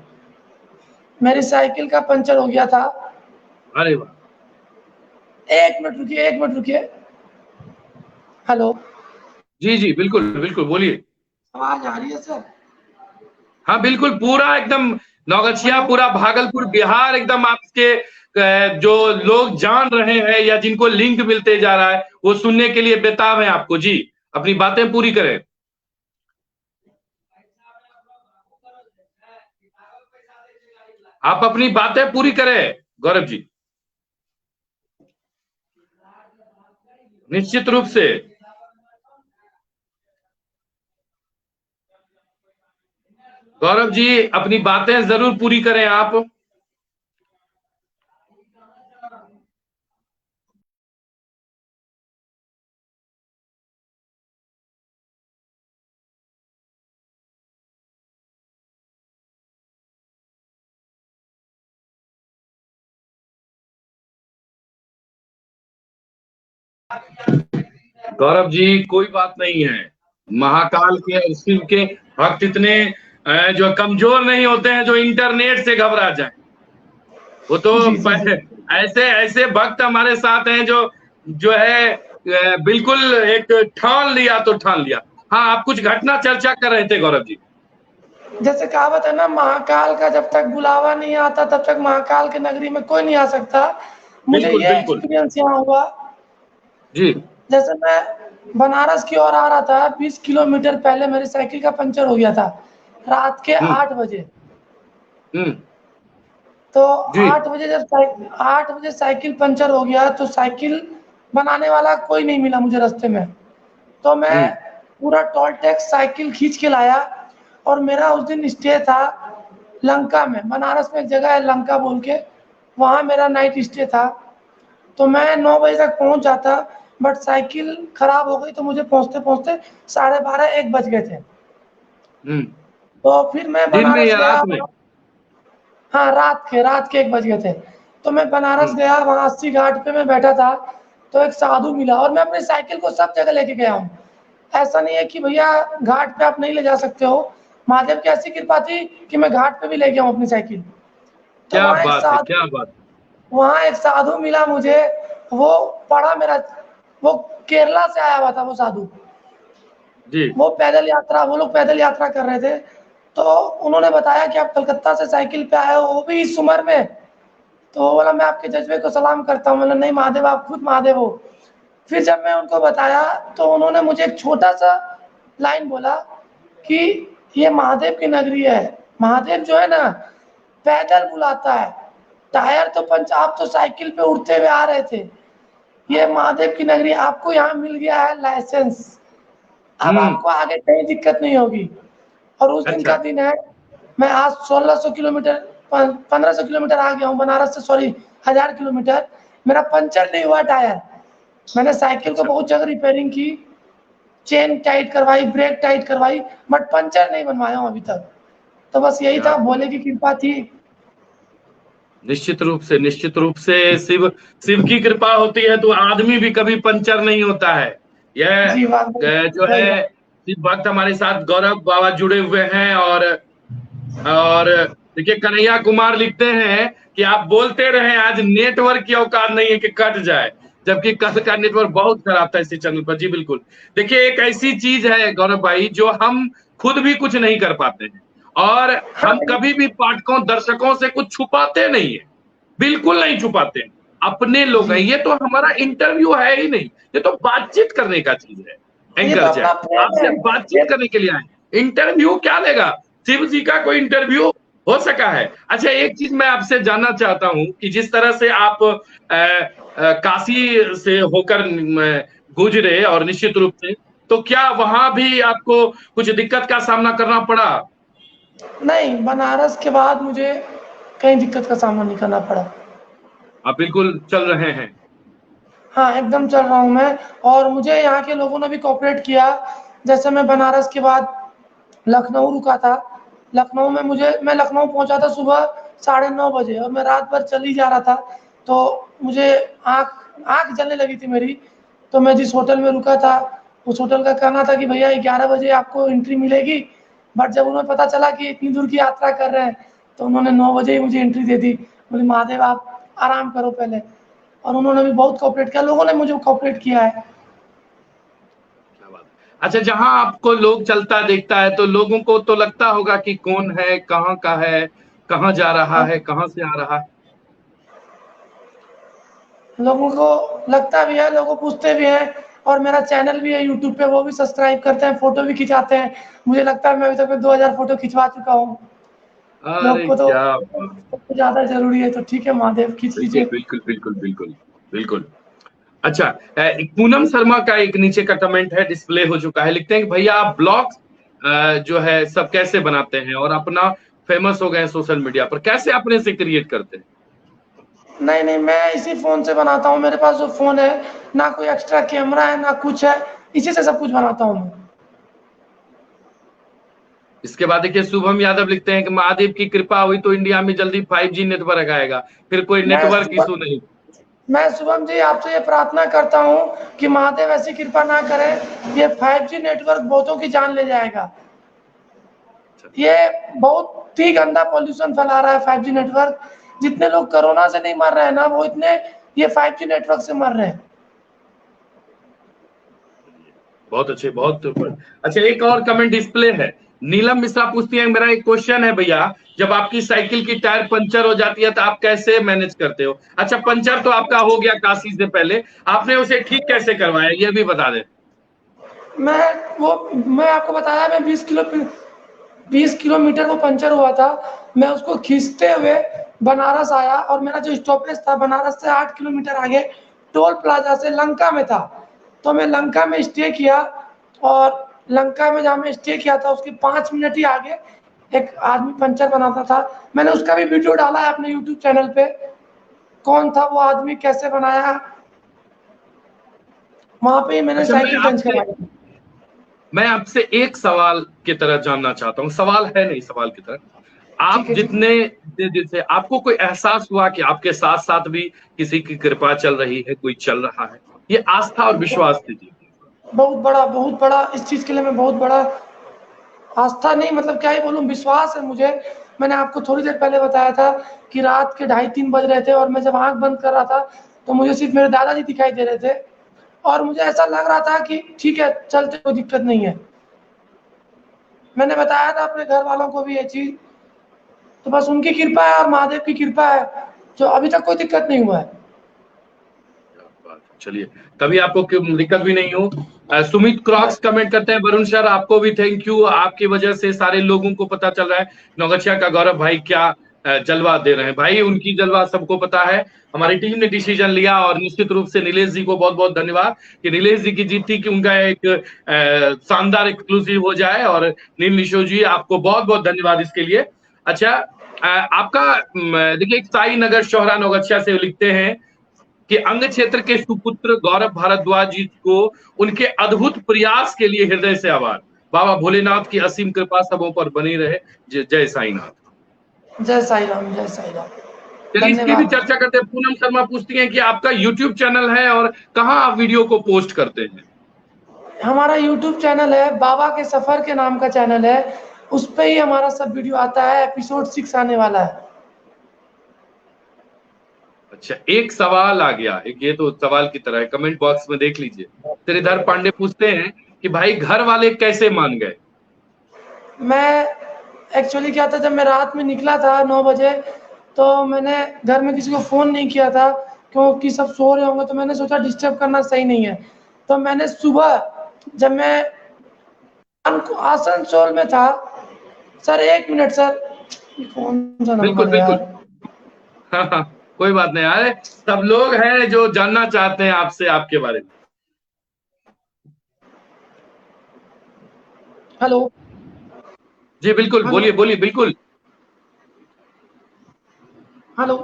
मेरी साइकिल का पंचर हो गया था। अरे वाह। 1 मिनट रुकिए, 1 मिनट रुकिए। हेलो, जी जी बिल्कुल बिल्कुल, बोलिए। आवाज आ रही है सर? हाँ बिल्कुल, पूरा एकदम नौगछिया, हेलो, पूरा भागलपुर, बिहार एकदम आपके जो लोग जान रहे हैं या जिनको लिंक मिलते जा रहा है वो सुनने के लिए बेताब है आपको। जी, अपनी बातें पूरी करें। आप अपनी बातें पूरी करें गौरव जी, निश्चित रूप से। गौरव जी अपनी बातें जरूर पूरी करें आप। गौरव जी कोई बात नहीं है, महाकाल के और शिव के भक्त इतने जो कमजोर नहीं होते हैं जो इंटरनेट से घबरा जाए। वो तो जी जी जी। ऐसे ऐसे भक्त हमारे साथ हैं जो जो है बिल्कुल एक ठान लिया तो ठान लिया। हाँ, आप कुछ घटना चर्चा कर रहे थे गौरव जी। जैसे कहावत है ना, महाकाल का जब तक बुलावा नहीं आता तब तक महाकाल की नगरी में कोई नहीं आ सकता। मुझे बिल्कुल ये बिल्कुल। एक्सपीरियंस यहाँ हुआ। जी। जैसे मैं बनारस की ओर आ रहा था, 20 किलोमीटर पहले मेरी साइकिल का पंचर हो गया था रात के हम्म 8 बजे। हम्म तो जी। 8 बजे साइकिल पंचर हो गया, तो साइकिल बनाने वाला कोई नहीं मिला मुझे रास्ते में। तो मैं हम्म पूरा टोल टैक्स साइकिल खींच के लाया, और मेरा उस दिन स्टे था लंका में। बनारस में एक जगह है लंका बोल के, वहाँ मेरा नाइट स्टे था। तो मैं 9 बजे तक पहुँच जाता, बट साइकिल खराब हो गई तो मुझे पहुँचते पहुँचते 12:30 1 बज गए थे। हम्म तो फिर मैं दिन में बनारस या गया। रात में? हाँ, रात के 1 बज गए थे। तो मैं बनारस हम्म गया, वहाँ 80 घाट पे मैं बैठा था। तो एक साधु मिला, और मैं अपनी साइकिल को सब जगह लेके गया हूँ। ऐसा नहीं है कि भैया घाट पे आप नहीं ले जा सकते हो। महादेव की ऐसी कृपा थी कि मैं घाट पे भी ले गया हूँ अपनी साइकिल। तो क्या बात है, क्या बात। वहाँ एक साधु मिला मुझे। वो पढ़ा मेरा, वो केरला से आया हुआ था वो साधु। जी। वो लोग पैदल यात्रा कर रहे थे। तो उन्होंने बताया कि आप कलकत्ता से साइकिल पे आए हो, वो भी इस उम्र में। तो बोला मैं आपके जज्बे को सलाम करता हूँ। मैंने नहीं महादेव, आप खुद महादेव हो। फिर जब मैं उनको बताया तो उन्होंने मुझे एक छोटा सा लाइन बोला कि ये महादेव की नगरी है, महादेव जो है ना पैदल बुलाता है, टायर तो पंच, आप तो साइकिल पे उड़ते हुए आ रहे थे, ये महादेव की नगरी, आपको यहाँ मिल गया है लाइसेंस, अब आपको आगे कहीं दिक्कत नहीं होगी। और उस दिन अच्छा। का दिन है, मैं आज 1600 किलोमीटर 1500 किलोमीटर आ गया हूँ बनारस से, सॉरी 1000 किलोमीटर, मेरा पंचर नहीं हुआ टायर। मैंने साइकिल को अच्छा, बहुत जगह रिपेयरिंग की, चेन टाइट करवाई, ब्रेक टाइट करवाई, बट पंचर नहीं बनवाया हूँ अभी तक। तो बस यही क्या था, बात। भोले की कृपा थी। निश्चित रूप से, निश्चित रूप से शिव शिव की कृपा होती है तो आदमी भी कभी पंचर नहीं होता है। यह जी बात जो सही है बात। इस वक्त हमारे साथ गौरव बाबा जुड़े हुए हैं। और देखिए कन्हैया कुमार लिखते हैं कि आप बोलते रहे, आज नेटवर्क की औकात नहीं है कि कट जाए, जबकि कल का नेटवर्क बहुत खराब था इसी चैनल पर। जी बिल्कुल। देखिए एक ऐसी चीज है गौरव भाई जो हम खुद भी कुछ नहीं कर पाते हैं, और हाँ हम कभी भी पाठकों दर्शकों से कुछ छुपाते नहीं है, बिल्कुल नहीं छुपाते हैं। अपने लोग हैं, जी, ये तो हमारा इंटरव्यू है ही नहीं, ये तो बातचीत करने का चीज है। ये तो एंकर अपना जय प्रेम आपसे है। बातचीत ये करने के लिए आए, इंटरव्यू क्या लेगा? शिव जी का कोई इंटरव्यू हो सका है? अच्छा एक चीज मैं आपसे जानना चाहता हूं कि जिस तरह से आप काशी से होकर गुजरे, और निश्चित रूप से तो क्या वहां भी आपको कुछ दिक्कत का सामना करना पड़ा? नहीं, बनारस के बाद मुझे कहीं दिक्कत का सामना नहीं करना पड़ा। आप बिल्कुल चल रहे हैं? हाँ, एकदम चल रहा हूँ मैं, और मुझे यहाँ के लोगों ने भी कोऑपरेट किया। जैसे मैं बनारस के बाद लखनऊ रुका था, लखनऊ में मैं लखनऊ पहुँचा था सुबह 9:30 बजे, और मैं रात भर चल ही जा रहा था। तो मुझे आँख आँख जलने लगी थी मेरी। तो मैं जिस होटल में रुका था, उस होटल का कहना था कि भैया 11 बजे आपको एंट्री मिलेगी, बट जब उन्हें पता चला कि इतनी दूर की यात्रा कर रहे हैं, तो उन्होंने 9 बजे ही मुझे एंट्री दे दी। बोले महादेव आप आराम करो पहले। और उन्होंने भी बहुत कोऑपरेट किया, लोगों ने मुझे कोऑपरेट किया है। क्या बात है। अच्छा जहां आपको लोग चलता देखता है तो लोगों को तो लगता होगा कि कौन है, कहाँ का है, कहाँ जा रहा हाँ, है, कहाँ से आ रहा है? लोगों को लगता भी है, लोगों पूछते भी हैं। और मेरा चैनल भी है यूट्यूब पे, वो भी सब्सक्राइब करते हैं, फोटो भी खिंचाते हैं। मुझे लगता है मैं अभी तक 2000 फोटो खिंचवा चुका हूँ। लोग अरे को तो क्या सबसे ज्यादा जरूरी है, तो ठीक है महादेव खींच बिल्कुल लीजिए। बिल्कुल बिल्कुल बिल्कुल बिल्कुल। अच्छा एक पूनम शर्मा का एक नीचे का कमेंट है, डिस्प्ले हो चुका है। लिखते हैं कि भैया आप ब्लॉग जो है सब कैसे बनाते हैं, और अपना फेमस हो गए सोशल मीडिया पर, कैसे अपने से क्रिएट करते हैं? नहीं नहीं, मैं इसी फोन से बनाता हूँ। मेरे पास जो फोन है, ना कोई एक्स्ट्रा कैमरा है ना कुछ है, इसी से सब कुछ बनाता हूँ मैं। इसके बाद देखिए शुभम यादव लिखते हैं कि महादेव की कृपा हुई तो इंडिया में जल्दी 5G नेटवर्क आएगा, फिर कोई मैं नेटवर्क सुबह इशू नहीं। मैं शुभम जी आपसे ये प्रार्थना करता हूँ कि महादेव ऐसी कृपा ना करें, ये 5G नेटवर्क बहुतों की जान ले जाएगा। ये बहुत ही गंदा पॉल्यूशन फैला रहा है 5G नेटवर्क। जितने लोग कोरोना से नहीं मर रहे हैं ना, वो इतने ये 5G नेटवर्क से मर रहे हैं। बहुत अच्छे, बहुत अच्छा। एक और कमेंट डिस्प्ले है, नीलम मिश्रा पूछती है, मेरा एक क्वेश्चन है भैया, जब आपकी साइकिल की टायर पंचर हो जाती है तो आप कैसे मैनेज करते हो? अच्छा पंचर तो आपका हो गया काशी से पहले, आपने उसे ठीक कैसे करवाया ये भी बता दें। मैं आपको बताया, मैं 20 किलोमीटर वो पंचर हुआ था। मैं उसको खींचते हुए बनारस आया, और मेरा जो स्टॉपेज था बनारस से 8 किलोमीटर आगे टोल प्लाजा से लंका में था। तो मैं लंका में स्टे किया, और लंका में जहाँ मैं स्टे किया था उसके 5 मिनट ही आगे एक आदमी पंचर बनाता था। मैंने उसका भी वीडियो डाला है अपने यूट्यूब चैनल पे, कौन था वो आदमी, कैसे बनाया, वहां पे ही मैंने अच्छा साइकिल चेंज करवाई। मैं आपसे एक सवाल की तरह जानना चाहता हूँ, सवाल है नहीं सवाल की तरह। ठीक आप है ठीक है। जितने दिन से आपको कोई एहसास हुआ कि आपके साथ साथ भी किसी की कृपा चल रही है, कोई चल रहा है, ये आस्था और विश्वास दीजिए। बहुत बड़ा इस चीज के लिए मैं बहुत बड़ा आस्था नहीं, मतलब क्या ही बोलूं, विश्वास है मुझे। मैंने आपको थोड़ी देर पहले बताया था कि रात के 2:30-3 बज रहे थे, और मैं जब आंख बंद कर रहा था तो मुझे सिर्फ मेरे दादाजी दिखाई दे रहे थे, और मुझे ऐसा लग रहा था कि ठीक है चलते, कोई दिक्कत नहीं है। मैंने बताया था अपने घर वालों को भी ये चीज, तो बस उनकी कृपा है और महादेव की कृपा है, जो अभी तक कोई दिक्कत नहीं हुआ है। चलिए, तभी आपको दिक्कत भी नहीं हो। सुमित क्रॉक्स कमेंट करते हैं, वरुण सर आपको भी थैंक यू, आपकी वजह से सारे लोगों को पता चल रहा है नौगछिया का गौरव भाई क्या जलवा दे रहे हैं। भाई उनकी जलवा सबको पता है, हमारी टीम ने डिसीजन लिया और निश्चित रूप से नीलेश जी को बहुत बहुत धन्यवाद कि नीलेश जी की जीत थी कि उनका एक शानदार एक्सक्लूसिव हो जाए। और नील निशो जी आपको बहुत बहुत धन्यवाद इसके लिए। अच्छा, आपका देखिए साई नगर शोहरा नौगछिया से लिखते हैं कि अंग क्षेत्र के सुपुत्र गौरव भारद्वाज जी को उनके अद्भुत प्रयास के लिए हृदय से आभार। बाबा भोलेनाथ की असीम कृपा सबों पर बनी रहे। जय साईनाथ। जय साई राम, जय साई राम। चलिए इसकी भी धन्यवाद। चर्चा करते हैं। पूनम शर्मा पूछती हैं कि आपका यूट्यूब चैनल है और कहाँ आप वीडियो को पोस्ट करते हैं? हमारा यूट्यूब चैनल है, बाबा के सफर के नाम का चैनल है, उस पे ही हमारा सब वीडियो आता है। एपिसोड 6 आने वाला है। अच्छा, एक सवाल आ गया, एक ये तो सवाल की तरह है, कमेंट बॉक्स में देख लीजिए। श्रीधर पांडे पूछते हैं कि भाई घर वाले कैसे मान गए? मैं एक्चुअली क्या था, जब मैं रात में निकला था 9 बजे, तो मैंने घर में किसी को फ़ोन नहीं किया था क्योंकि सब सो रहे होंगे, तो मैंने सोचा डिस्टर्ब करना सही नहीं है। तो मैंने सुबह जब मैं आसनसोल में था, सर 1 मिनट सर, कौन सा बिल्कुल नंबर है बिल्कुल। यार? हाँ हाँ, कोई बात नहीं। अरे सब लोग हैं जो जानना चाहते हैं आपसे, आपके बारे में। हेलो। जी बिल्कुल, हेलो। बोलिए बोलिए, बिल्कुल। हेलो।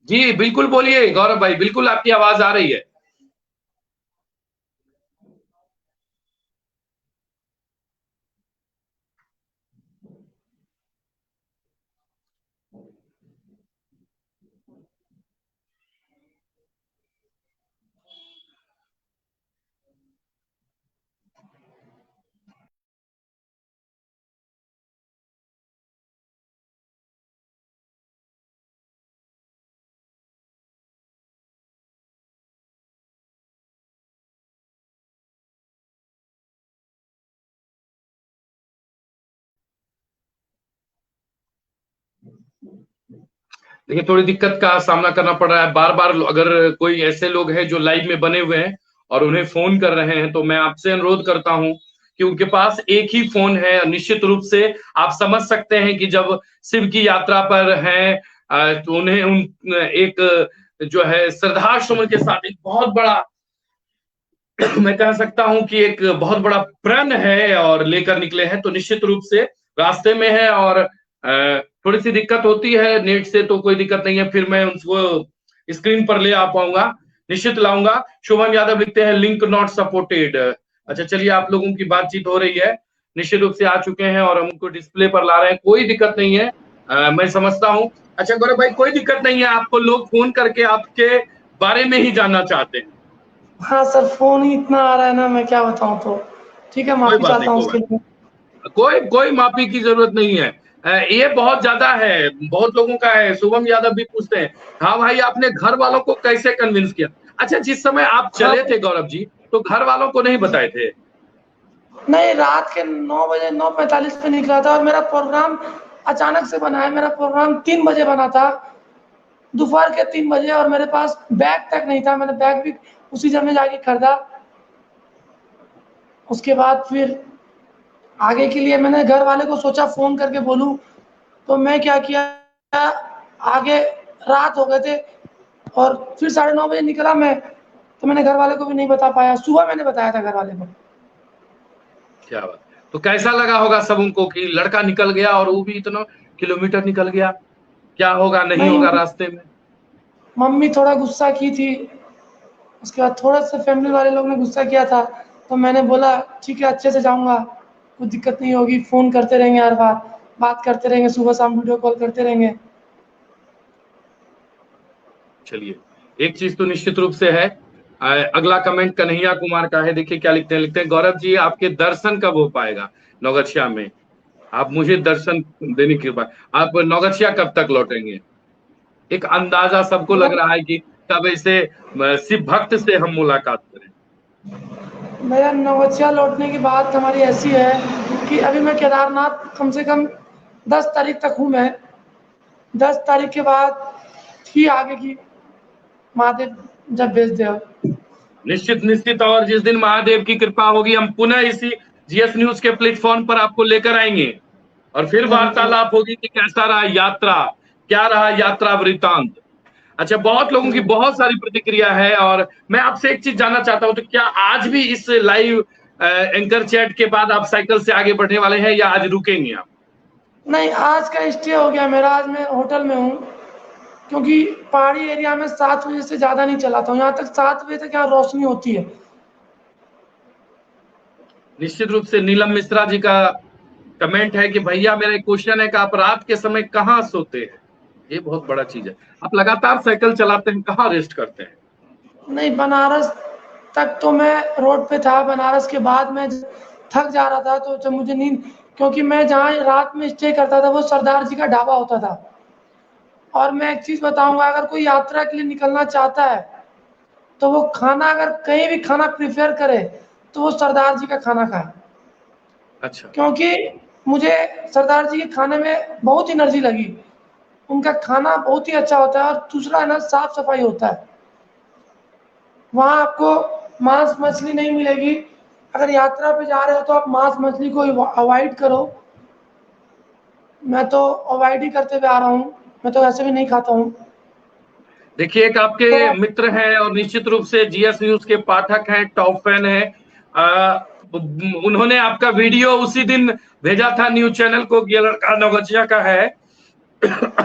जी बिल्कुल बोलिए गौरव भाई, बिल्कुल आपकी आवाज आ रही है। देखिए थोड़ी दिक्कत का सामना करना पड़ रहा है बार बार। अगर कोई ऐसे लोग हैं जो लाइव में बने हुए हैं और उन्हें फोन कर रहे हैं, तो मैं आपसे अनुरोध करता हूं कि उनके पास एक ही फोन है। निश्चित रूप से आप समझ सकते हैं कि जब शिव की यात्रा पर हैं, तो उन्हें उन एक जो है श्रद्धाश्रम के साथ एक बहुत बड़ा मैं कह सकता हूं कि एक बहुत बड़ा प्रण है और लेकर निकले हैं, तो निश्चित रूप से रास्ते में है और थोड़ी सी दिक्कत होती है नेट से, तो कोई दिक्कत नहीं है, फिर मैं उसको स्क्रीन पर ले आ पाऊंगा, निश्चित लाऊंगा। शुभम यादव लिखते हैं लिंक नॉट सपोर्टेड। अच्छा चलिए, आप लोगों की बातचीत हो रही है, निश्चित रूप से आ चुके हैं और हम उनको डिस्प्ले पर ला रहे हैं, कोई दिक्कत नहीं है। मैं समझता हूँ। अच्छा गौरव भाई, कोई दिक्कत नहीं है, आपको लोग फोन करके आपके बारे में ही जानना चाहते हैं। हाँ सर, फोन ही इतना आ रहा है ना, मैं क्या बताऊं। तो ठीक है, कोई माफी बात नहीं, चाहता हूँ कोई उसके बात लिए। नहीं। कोई माफी की जरूरत नहीं है। ये बहुत ज्यादा है, बहुत लोगों का है। शुभम यादव भी पूछते हैं, हाँ भाई आपने घर वालों को कैसे कन्विंस किया? अच्छा, जिस समय आप हाँ, चले थे गौरव जी, तो घर वालों को नहीं बताए थे? नहीं, रात के 9 बजे 9:45 पे निकला था और मेरा प्रोग्राम अचानक से बना है। मेरा प्रोग्राम 3 बजे बना था, दोपहर के 3 बजे, और मेरे पास बैग तक नहीं था। मैंने बैग भी उसी समय जाके खरीदा। उसके बाद फिर आगे के लिए मैंने घर वाले को सोचा फ़ोन करके बोलूं, तो मैं क्या किया, आगे रात हो गए थे और फिर 9:30 बजे निकला मैं, तो मैंने घर वाले को भी नहीं बता पाया। सुबह मैंने बताया था घर वाले को। क्या बात। तो कैसा लगा होगा सब उनको कि लड़का निकल गया और वो भी इतना किलोमीटर निकल गया, क्या होगा नहीं नहीं, होगा रास्ते में? मम्मी थोड़ा गुस्सा की थी, उसके बाद थोड़ा सा फैमिली वाले लोग ने गुस्सा किया था, तो मैंने बोला ठीक है, अच्छे से जाऊंगा, कुछ दिक्कत नहीं होगी, फ़ोन करते रहेंगे, हर बार बात करते रहेंगे, सुबह शाम वीडियो कॉल करते रहेंगे। चलिए, एक चीज तो निश्चित रूप से है। अगला कमेंट कन्हैया कुमार का है, देखिए क्या लिखते हैं। लिखते हैं, गौरव जी आपके दर्शन कब हो पाएगा नौगछिया में? आप मुझे दर्शन देने की बात, आप नौगछिया कब तक लौटेंगे? एक अंदाजा सबको लग रहा है कि कब ऐसे शिव भक्त से हम मुलाकात करें। मेरा नवगछिया लौटने की बात हमारी ऐसी है क्योंकि अभी मैं केदारनाथ कम से कम 10 तारीख तक हूँ मैं। 10 तारीख के बाद ही आगे की महादेव जब भेज दे। निश्चित निश्चित, और जिस दिन महादेव की कृपा होगी हम पुनः इसी जीएस न्यूज के प्लेटफॉर्म पर आपको लेकर आएंगे और फिर वार्तालाप होगी कि कैसा रहा यात्रा, क्या रहा यात्रा वृतांत। अच्छा, बहुत लोगों की बहुत सारी प्रतिक्रिया है और मैं आपसे एक चीज जानना चाहता हूं, तो क्या आज भी इस लाइव एंकर चैट के बाद आप साइकिल से आगे बढ़ने वाले हैं या आज रुकेंगे आप? नहीं, आज का स्टे हो गया मेरा। आज मैं होटल में हूँ, क्योंकि पहाड़ी एरिया में 7 बजे से ज़्यादा नहीं चलाता हूँ। यहाँ तक 7 बजे तक यहाँ रोशनी होती है। निश्चित रूप से नीलम मिश्रा जी का कमेंट है कि भैया मेरा एक क्वेश्चन है कि आप रात के समय कहाँ सोते हैं? ये बहुत बड़ा चीज है। आप लगातार साइकिल चलाते हैं, कहाँ रेस्ट करते हैं? नहीं, बनारस तक तो मैं रोड पे था। बनारस के बाद मैं थक जा रहा था, तो जब मुझे नींद, क्योंकि मैं जहाँ रात में स्टे करता था वो सरदार जी का ढाबा होता था। और मैं एक चीज़ बताऊंगा, अगर कोई यात्रा के लिए निकलना चाहता है तो वो खाना, अगर कहीं भी खाना प्रिफेयर करे तो वो सरदार जी का खाना खाए। अच्छा, क्योंकि मुझे सरदार जी के खाने में बहुत एनर्जी लगी। उनका खाना बहुत ही अच्छा होता है, और दूसरा है ना, साफ सफाई होता है। वहाँ आपको मांस मछली नहीं मिलेगी। अगर यात्रा पे जा रहे हो तो आप मांस मछली को अवॉइड करो। मैं तो अवॉइड ही करते हुए आ रहा हूँ। मैं तो वैसे भी नहीं खाता हूँ। देखिए एक आपके तो मित्र हैं और निश्चित रूप से जीएस न्यूज के पाठक हैं, टॉप फैन हैं। उन्होंने आपका वीडियो उसी दिन भेजा था न्यूज चैनल को कि ये लड़का नौगछिया का है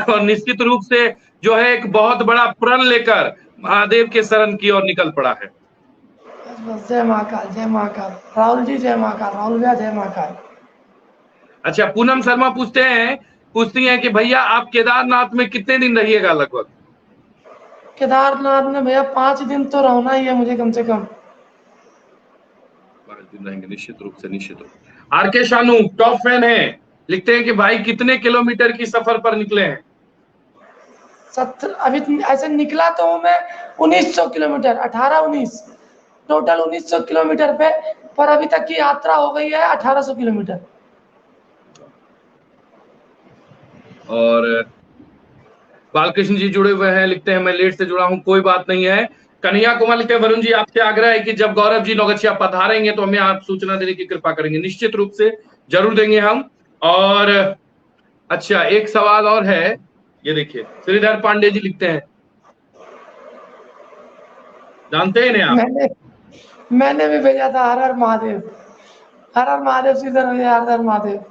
और निश्चित रूप से जो है एक बहुत बड़ा प्रण लेकर महादेव के शरण की ओर निकल पड़ा है। बस जय महाकाल, जय महाकाल। राहुल जी जय महाकाल, राहुल भैया जय महाकाल। अच्छा, पूनम शर्मा पूछती हैं कि भैया आप केदारनाथ में कितने दिन रहिएगा लगभग? केदारनाथ में भैया 5 दिन तो रहना ही है मुझे, कम से कम 5 दिन रहेंगे, निश्चित रूप से, निश्चित रूप से। आरके शानू टॉप फैन है, लिखते हैं कि भाई कितने किलोमीटर की सफर पर निकले हैं? 70। अभी ऐसे निकला तो हूँ मैं 1900 किलोमीटर, 18-19, टोटल 1900 किलोमीटर पे। पर अभी तक की यात्रा हो गई है 1800 किलोमीटर। और बालकृष्ण जी जुड़े हुए हैं, लिखते हैं मैं लेट से जुड़ा हूं, कोई बात नहीं है। कन्हैया कुमार लिखते हैं वरुण जी आपसे आग्रह है कि जब गौरव जी नौगछिया पधारेंगे तो हमें आप सूचना देने की कृपा करेंगे। निश्चित रूप से जरूर देंगे हम। और अच्छा, एक सवाल और है, ये देखिए श्रीधर पांडे जी लिखते हैं, जानते हैं ना आप? मैंने भी भेजा था हर हर महादेव, हर हर महादेव, सीधर हर हर महादेव।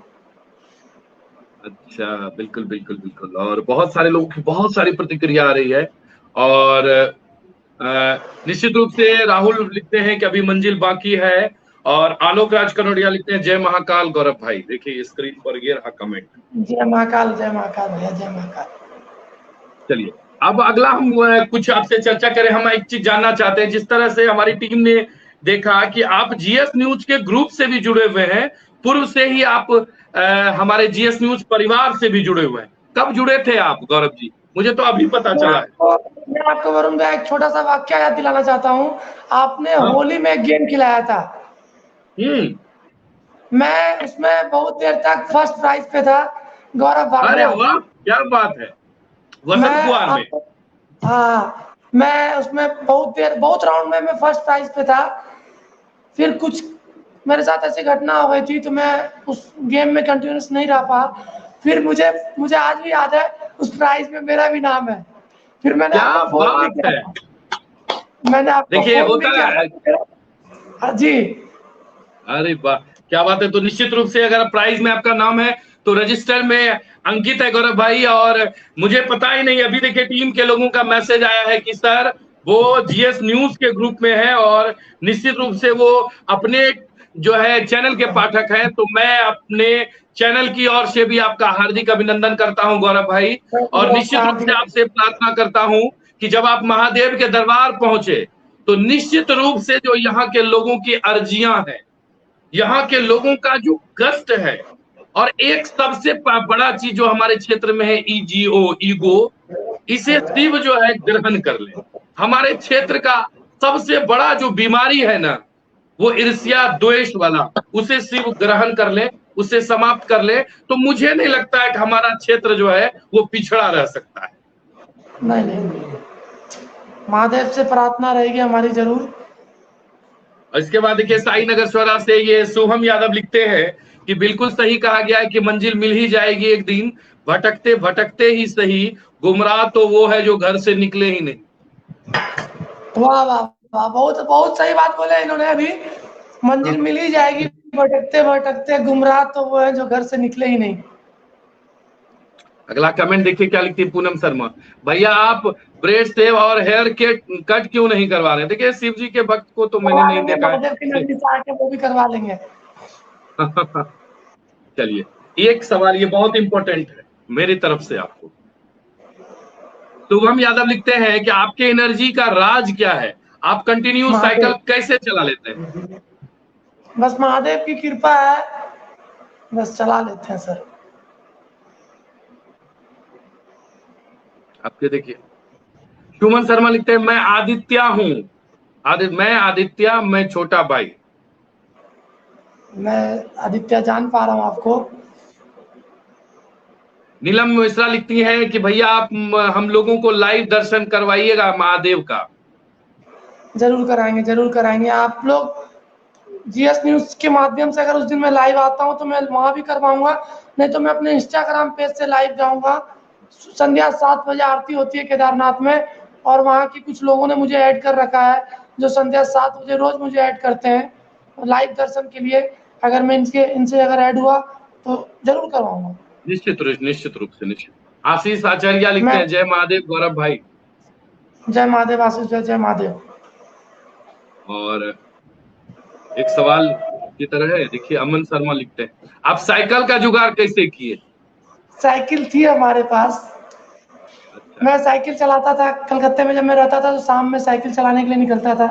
अच्छा, बिल्कुल बिल्कुल बिल्कुल। और बहुत सारे लोगों की बहुत सारी प्रतिक्रिया आ रही है। और निश्चित रूप से राहुल लिखते हैं कि अभी मंजिल बाकी है। और आलोक राज कनोडिया लिखते हैं जय महाकाल गौरव भाई। देखिए स्क्रीन पर ये रहा कमेंट। जय महाकाल, जय महाकाल भैया, जय महाकाल। चलिए अब अगला हम कुछ आपसे चर्चा करें। हम एक चीज जानना चाहते हैं, जिस तरह से हमारी टीम ने देखा कि आप जीएस न्यूज के ग्रुप से भी जुड़े हुए हैं, पूर्व से ही आप हमारे जीएस न्यूज परिवार से भी जुड़े हुए हैं। कब जुड़े थे आप गौरव जी? मुझे तो अभी पता चला है। मैं आपको वरुण भाई एक छोटा सा वाक्य याद दिलाना चाहता हूँ। आपने हाँ। होली में एक गेम खिलाया था, हम्म। मैं उसमें बहुत देर तक फर्स्ट प्राइज पे था। गौरव अरे भागड़ा। वाह, क्या बात है, वसंत कुमार में। हाँ, मैं उसमें बहुत देर, बहुत राउंड में मैं फर्स्ट प्राइज पे था। फिर कुछ मेरे साथ ऐसी घटना हो गई थी, तो मैं उस गेम में कंटिन्यूस नहीं रह पा। फिर मुझे आज भी याद है, उस प्राइज में मेरा भी नाम है। फिर मैंने क्या आपको फोन भी बात किया है। था। मैंने आपको देखिए फोन भी होता किया है। था। हाँ जी। अरे वाह, क्या बात है। तो निश्चित रूप से अगर प्राइज में आपका नाम है तो रजिस्टर में अंकित है गौरव भाई। और मुझे पता ही नहीं, अभी देखिए टीम के लोगों का मैसेज आया है कि सर वो जीएस न्यूज के ग्रुप में है और निश्चित रूप से वो अपने जो है चैनल के पाठक हैं। तो मैं अपने चैनल की ओर से भी आपका हार्दिक अभिनंदन करता हूं गौरव भाई। और निश्चित रूप से आपसे प्रार्थना करता हूं कि जब आप महादेव के दरबार पहुंचे तो निश्चित रूप से जो यहाँ के लोगों की अर्जियां हैं, यहाँ के लोगों का जो कष्ट है, और एक सबसे बड़ा चीज जो हमारे क्षेत्र में है ईजीओ, ईगो, इसे शिव जो है ग्रहण कर ले। हमारे क्षेत्र का सबसे बड़ा जो बीमारी है ना, वो ईर्ष्या द्वेष वाला, उसे शिव ग्रहण कर ले। उसे समाप्त कर ले तो मुझे नहीं लगता है कि हमारा क्षेत्र जो है वो पिछड़ा रह सकता है। नहीं नहीं, महादेव से प्रार्थना रहेगी हमारी जरूर। और इसके बाद देखिए साईनगर स्वरा से ये शुभम यादव लिखते हैं कि बिल्कुल सही कहा गया है कि मंजिल मिल ही जाएगी एक दिन, भटकते भटकते ही सही, गुमराह तो वो है जो घर से निकले ही नहीं। वाह वाह वाह, बहुत बहुत सही बात बोले इन्होंने अभी। मंजिल मिल ही जाएगी, भटकते भटकते गुमराह तो वो है जो घर से निकले ही नहीं। अगला कमेंट देखिए क्या लिखती है पूनम शर्मा, भैया आप ब्रेड शेव और हेयर के कट क्यों नहीं करवा रहे? देखिए शिव जी के भक्त को तो मैंने करवा नहीं लेंगे, देखा महादेव की है। नगरी से आके वो भी करवा लेंगे। चलिए, एक सवाल ये बहुत इंपॉर्टेंट है मेरी तरफ से आपको। शुभम यादव लिखते हैं कि आपके एनर्जी का राज क्या है, आप कंटिन्यू साइकिल महादेव, कैसे चला लेते हैं? बस महादेव की कृपा है, बस चला लेते हैं सर। आपके देखिए सुमन शर्मा लिखते हैं मैं आदित्य हूँ, मैं आदित्य, मैं छोटा भाई। मैं आदित्य जान पा रहा हूँ आपको। नीलम मिश्रा लिखती है कि भैया आप हम लोगों को लाइव दर्शन करवाइएगा महादेव का। जरूर कराएंगे, जरूर कराएंगे। आप लोग जीएस न्यूज के माध्यम से अगर उस दिन मैं लाइव आता हूं तो मैं वहां भी करवाऊंगा, नहीं तो मैं अपने इंस्टाग्राम पेज से लाइव जाऊंगा। संध्या 7 बजे आरती होती है केदारनाथ में, और वहाँ की कुछ लोगों ने मुझे ऐड कर रखा है, जो संध्या 7 बजे रोज मुझे ऐड करते हैं लाइव दर्शन के लिए। अगर मैं इनसे अगर ऐड हुआ तो जरूर करवाऊंगा। निश्चित रूप से निश्चित। आशीष आचार्य लिखते मैं, हैं जय महादेव गौरव भाई। जय महादेव आशीष, जय महादेव। और एक सवाल की तरह है, देखिए अमन शर्मा लिखते हैं आप साइकिल का जुगाड़ कैसे किए? साइकिल थी हमारे पास। अच्छा, मैं साइकिल चलाता था कलकत्ते में, जब मैं रहता था तो शाम में साइकिल चलाने के लिए निकलता था।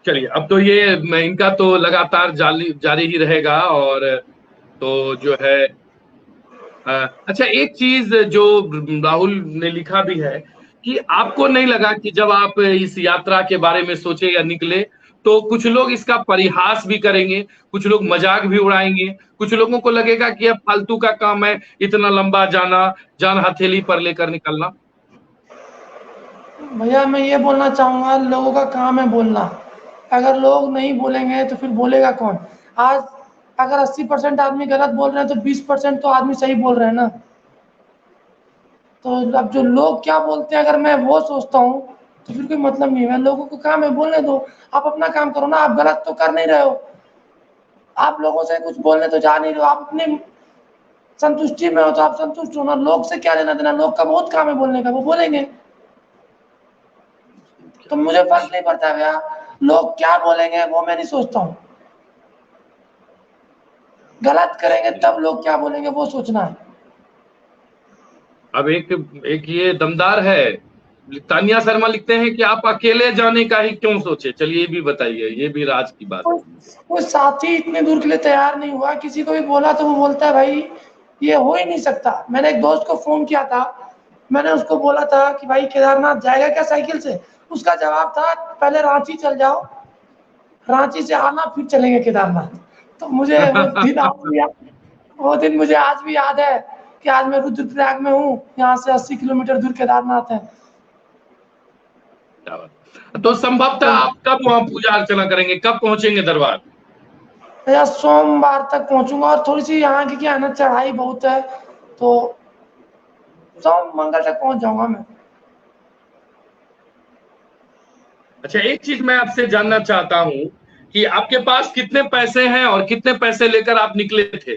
चलिए अब तो ये इनका तो लगातार जारी ही रहेगा। और तो जो है अच्छा एक चीज जो राहुल ने लिखा भी है कि आपको नहीं लगा कि जब आप इस यात्रा के बारे में सोचे या निकले तो कुछ लोग इसका परिहास भी करेंगे, कुछ लोग मजाक भी उड़ाएंगे, कुछ लोगों को लगेगा कि अब फालतू का काम है इतना लंबा जाना, जान हथेली पर लेकर निकलना? भैया मैं ये बोलना चाहूंगा, लोगों का काम है बोलना। अगर लोग नहीं बोलेंगे तो फिर बोलेगा कौन? आज अगर 80% आदमी गलत बोल रहे हैं तो 20% तो आदमी सही बोल रहे हैं ना। तो अब जो लोग क्या बोलते हैं अगर मैं वो सोचता हूँ तो फिर कोई मतलब नहीं है। लोगों को काम है बोलने दो, आप अपना काम करो ना। आप गलत तो कर नहीं रहे हो, आप लोगों से कुछ बोलने तो जा नहीं रहे हो, आप अपनी संतुष्टि में हो तो आप संतुष्ट हो ना। लोग से क्या लेना देना, लोग का बहुत काम है बोलने का, वो बोलेंगे। तो मुझे फर्क नहीं पड़ता भैया, लोग क्या बोलेंगे वो मैं नहीं सोचता हूँ। गलत करेंगे तब लोग क्या बोलेंगे वो सोचना है। अब एक एक ये दमदार है, तानिया शर्मा लिखते हैं कि आप अकेले जाने का ही क्यों सोचे? चलिए ये भी बताइए, ये भी राज की बात कोई है। कोई साथी इतने दूर के लिए तैयार नहीं हुआ। किसी को भी बोला तो वो बोलता है भाई ये हो ही नहीं सकता। मैंने एक दोस्त को फोन किया था, मैंने उसको बोला था कि भाई केदारनाथ जाएगा क्या साइकिल से? उसका जवाब था पहले रांची चल जाओ, रांची से आना फिर चलेंगे केदारनाथ। तो मुझे वो दिन आज भी याद, वो दिन मुझे आज भी याद है कि आज मैं रुद्रप्रयाग में हूँ, यहाँ से 80 किलोमीटर दूर केदारनाथ है। तो संभवतः तो आप कब वहां पूजा अर्चना करेंगे, कब पहुंचेंगे दरबार? भैया सोमवार तक पहुंचूंगा, और थोड़ी सी यहाँ की क्या है ना, चढ़ाई बहुत है, तो सोम मंगल तक पहुंच जाऊंगा मैं। अच्छा एक चीज मैं आपसे जानना चाहता हूं कि आपके पास कितने पैसे हैं और कितने पैसे लेकर आप निकले थे?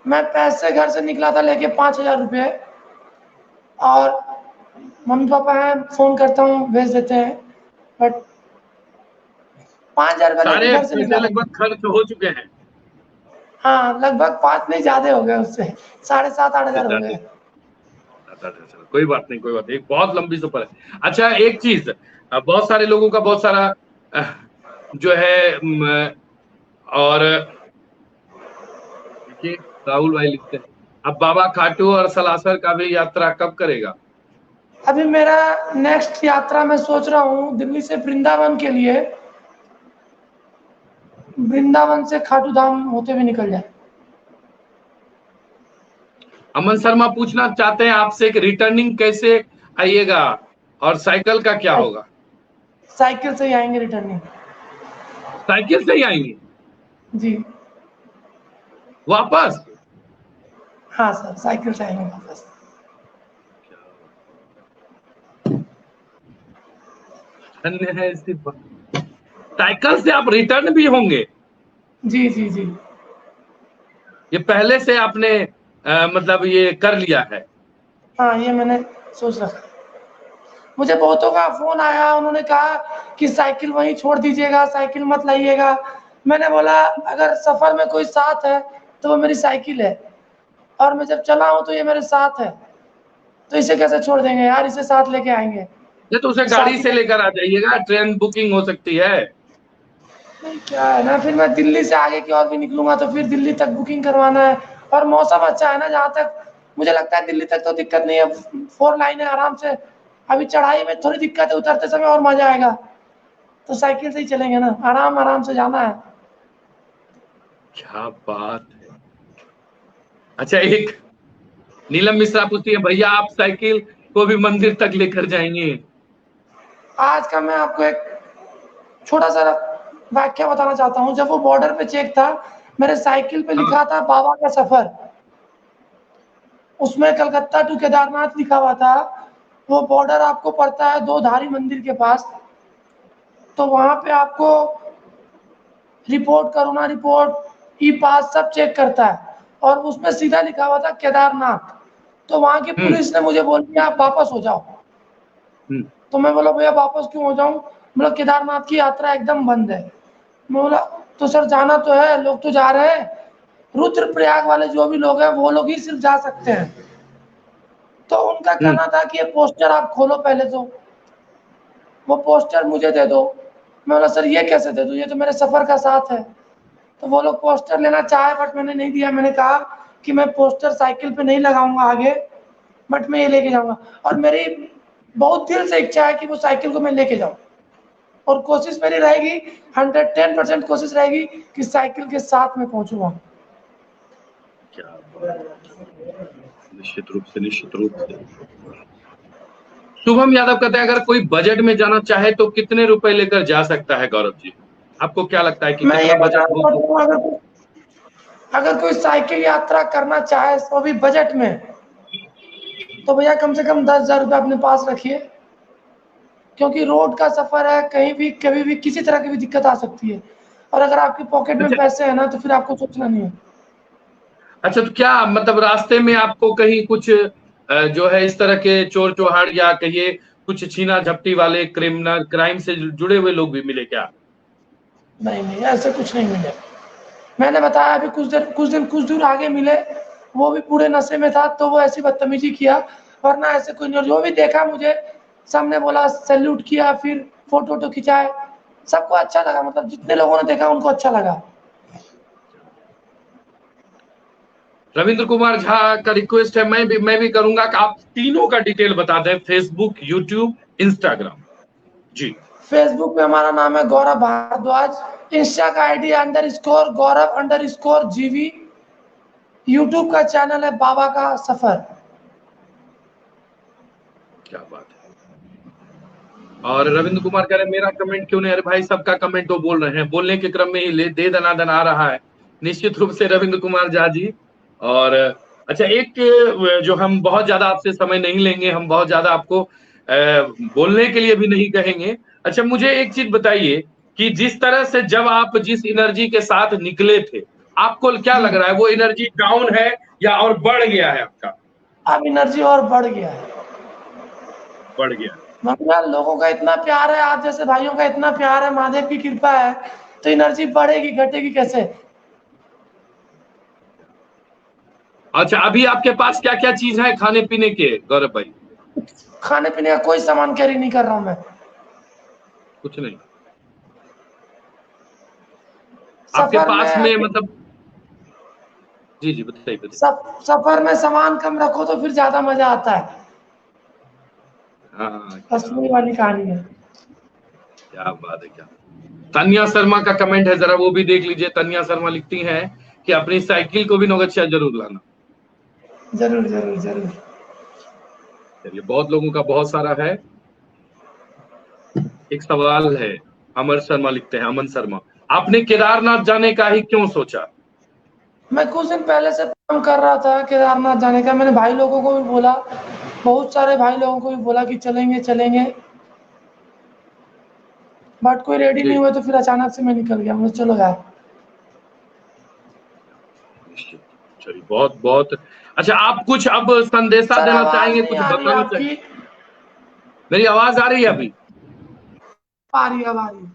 मैं पैसे घर से निकला था लेके 5,000 रुपये, और मम्मी पापा हैं, फोन करता हूँ भेज देते हैं, बट 5,000 रुपये लेके सारे घर से पैसे निकला था। लगभग खर्च हो चुके हैं? हाँ लगभग 5 नहीं, ज्यादा हो गए उससे, 7,500-8,000 हो ज्यादा? गए। कोई बात नहीं, कोई बात नहीं, बहुत लंबी सफर है। अच्छा एक चीज, बहुत सारे लोगों का बहुत सारा जो है और देखिए राहुल भाई लिखते हैं अब बाबा खाटू और सलासर का भी यात्रा कब करेगा? अभी मेरा नेक्स्ट यात्रा मैं सोच रहा हूँ दिल्ली से वृंदावन के लिए। वृंदावन से खाटू धाम होते हुए निकल जाए। अमन शर्मा पूछना चाहते हैं आपसे कि रिटर्निंग कैसे आइएगा और साइकिल का क्या होगा? साइकिल से ही आएंगे रिटर्निंग। साइकिल से ही आएंगे जी वापस? हाँ सर, साइकिल से आएंगे वापस। धन्य है इसकी बात। साइकिल से आप रिटर्न भी होंगे? जी जी जी। ये पहले से आपने मतलब ये कर लिया है? हाँ, ये मैंने सोच रखा। मुझे बहुतों का फोन आया, उन्होंने कहा कि साइकिल वहीं छोड़ दीजिएगा, साइकिल मत लाइएगा। मैंने बोला अगर सफर में कोई साथ है तो वो मेरी साइकिल है, और मैं जब चला हूँ तो ये मेरे साथ है, तो इसे कैसे छोड़ देंगे यार, इसे साथ लेके आएंगे। ये तो उसे तो गाड़ी साथ से में लेकर आ जाइएगा, ट्रेन बुकिंग हो सकती है। नहीं, क्या है ना, फिर मैं दिल्ली से आगे की और भी निकलूंगा तो फिर दिल्ली तक बुकिंग करवाना है। और मौसम अच्छा है ना, जहाँ तक मुझे लगता है दिल्ली तक तो दिक्कत नहीं है, 4 लाइन है आराम से। अभी चढ़ाई में थोड़ी दिक्कत है, उतरते समय और मजा आएगा। तो साइकिल से ही चलेंगे ना, आराम आराम से जाना है। क्या बात है। अच्छा, एक नीलम मिश्रा पूछती है, भैया आप साइकिल को भी मंदिर तक लेकर जाएंगे? आज का मैं आपको एक छोटा सा वाक्य बताना चाहता हूँ। जब वो बॉर्डर पे चेक था, मेरे साइकिल पे हाँ। लिखा था बाबा का सफर, उसमें कलकत्ता टू केदारनाथ लिखा हुआ था। वो बॉर्डर आपको पड़ता है दो धारी मंदिर के पास। तो वहां पे आपको रिपोर्ट, कोरोना रिपोर्ट, ई पास सब चेक करता है, और उसमें सीधा लिखा हुआ था केदारनाथ। तो वहां की हम्म। पुलिस ने मुझे बोल दिया आप वापस हो जाओ। हम्म। तो मैं बोला भैया वापस क्यों हो जाऊं, बोला केदारनाथ की यात्रा एकदम बंद है। मैं बोला तो सर जाना तो है, लोग तो जा रहे हैं, रुद्रप्रयाग वाले जो भी लोग हैं वो लोग ही सिर्फ जा सकते हैं। तो उनका हम्म। कहना था कि ये पोस्टर आप खोलो पहले, तो वो पोस्टर मुझे दे दो। मैं बोला सर ये कैसे दे दूं, ये तो मेरे सफर का साथ है। तो वो लोग पोस्टर लेना चाहे, बट मैंने नहीं दिया। मैंने कहा कि मैं पोस्टर साइकिल पे नहीं लगाऊंगा आगे, बट मैं ये लेके जाऊंगा। और मेरी बहुत दिल से इच्छा है कि वो साइकिल को मैं लेके जाऊं, और कोशिश मेरी रहेगी, 110% कोशिश रहेगी कि साइकिल के साथ में पहुंचूंगा। क्या बात है। निश्चित रूप से, निश्चित रूप से। शुभम यादव कहते हैं, अगर कोई बजट में जाना चाहे तो कितने रुपए लेकर जा सकता है गौरव जी? आपको क्या लगता है कि मैं कितना ये बजट बताना हो तो? चाहता हूँ, अगर कोई साइकिल यात्रा करना चाहे वो भी बजट में, तो भैया कम से कम 10,000 रुपये अपने पास रखिए। क्योंकि रोड का सफर है, कहीं भी कभी भी किसी तरह की भी दिक्कत आ सकती है, और अगर आपकी पॉकेट में अच्छा। पैसे है ना तो फिर आपको सोचना नहीं है। अच्छा, तो क्या मतलब रास्ते में आपको कहीं कुछ जो है इस तरह के चोर चौहाड़ या कहिए कुछ छीना झपटी वाले क्रिमिनल क्राइम से जुड़े हुए लोग भी मिले क्या? नहीं नहीं, ऐसे कुछ नहीं मिले। मैंने बताया अभी कुछ दूर आगे मिले, वो भी पूरे नशे में था, तो वो ऐसी बदतमीजी किया, वरना ऐसे कोई नहीं। और जो भी देखा मुझे, सबने बोला सैल्यूट किया, फिर फोटो वोटो खिंचाए, सबको अच्छा लगा। मतलब जितने लोगों ने देखा उनको अच्छा लगा। रविंद्र कुमार झा का रिक्वेस्ट है, मैं भी करूंगा कि आप तीनों का डिटेल बता दें, फेसबुक, यूट्यूब, इंस्टाग्राम। जी। फेसबुक पे हमारा नाम है गौरव भारद्वाज, इंस्टा का आईडी _गौरव_जीवी, यूट्यूब का चैनल है बाबा का सफर। क्या बात है। और रविंद्र कुमार कह रहे हैं, मेरा कमेंट क्यों नहीं? अरे भाई, सबका कमेंट तो बोल रहे हैं, बोलने के क्रम में ही दे दनादन आ रहा है। निश्चित रूप से रविंद्र कुमार झा जी। और अच्छा, एक जो हम बहुत ज्यादा आपसे समय नहीं लेंगे, हम बहुत ज्यादा आपको बोलने के लिए भी नहीं कहेंगे। अच्छा, मुझे एक चीज बताइए कि जिस तरह से जब आप जिस एनर्जी के साथ निकले थे, आपको क्या जी, लग रहा है, वो एनर्जी डाउन है या और बढ़ गया है आपका? अब एनर्जी और बढ़ गया है। बढ़ गया। भैया लोगों का इतना प्यार है, आप जैसे भाइयों का इतना प्यार है, महादेव की कृपा है, तो एनर्जी बढ़ेगी घटेगी कैसे। अच्छा, अभी आपके पास क्या क्या चीज है खाने पीने के गौरव भाई? खाने पीने का कोई सामान कैरी नहीं कर रहा हूं मैं। कुछ नहीं आपके सफर पास में में मतलब? जी जी, बताइए बताइए। सफर में सामान कम रखो तो फिर ज्यादा मजा आता है। हाँ, बस वही वाली कहानी है। क्या बात है, क्या तन्या शर्मा का कमेंट है, जरा वो भी देख लीजिए। तन्या शर्मा लिखती हैं कि अपनी साइकिल को भी नौगछिया जरूर लाना। जरूर जरूर जरूर। चलिए, बहुत लोगों का बहुत सारा है। एक सवाल है, अमर शर्मा लिखते हैं, अमन शर्मा, आपने केदारनाथ जाने का ही क्यों सोचा? मैं कुछ दिन पहले से प्लान कर रहा था केदारनाथ जाने का। मैंने भाई लोगों को भी बोला, बहुत सारे भाई लोगों को भी बोला कि चलेंगे चलेंगे, बट कोई रेडी जी, नहीं हुआ, तो फिर अचानक से मैं निकल गया, मुझे चलो यार। निश्चित। चलिए, बहुत बहुत अच्छा। आप कुछ अब संदेशा सर देना आवाज चाहेंगे, नहीं कुछ आ रही है बताना आपकी। चाहेंगे? मेरी आवाज आ रही है अभी? आ रही है, अब आ रही है।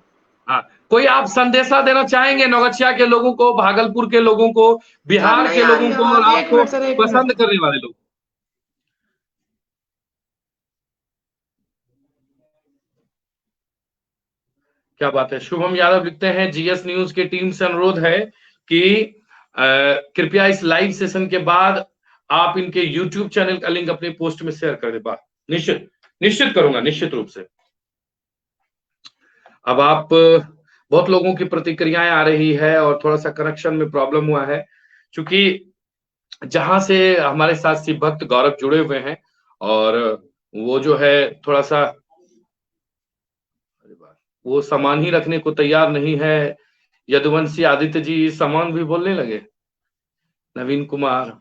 हाँ, कोई आप संदेशा देना चाहेंगे नौगछिया के लोगों को, भागलपुर के लोगों को, सर बिहार नहीं के आ रही लोगों है को, और आवाज, एक आपको मिनट सर, एक मिनट। पसंद करने वाले लोग? क्या बात है। शुभम यादव लिखते हैं, जीएस न्यूज की टीम से अनुरोध है कि कृपया इस लाइव सेशन के बाद आप इनके यूट्यूब चैनल का लिंक अपने पोस्ट में शेयर कर दे। निश्चित, निश्चित करूंगा, निश्चित रूप से। अब आप बहुत लोगों की प्रतिक्रियाएं आ रही है और थोड़ा सा कनेक्शन में प्रॉब्लम हुआ है, क्योंकि जहां से हमारे साथ शिव भक्त गौरव जुड़े हुए हैं, और वो जो है थोड़ा सा, वो सामान ही रखने को तैयार नहीं है। यदुवंशी आदित्य जी सामान भी बोलने लगे। नवीन कुमार,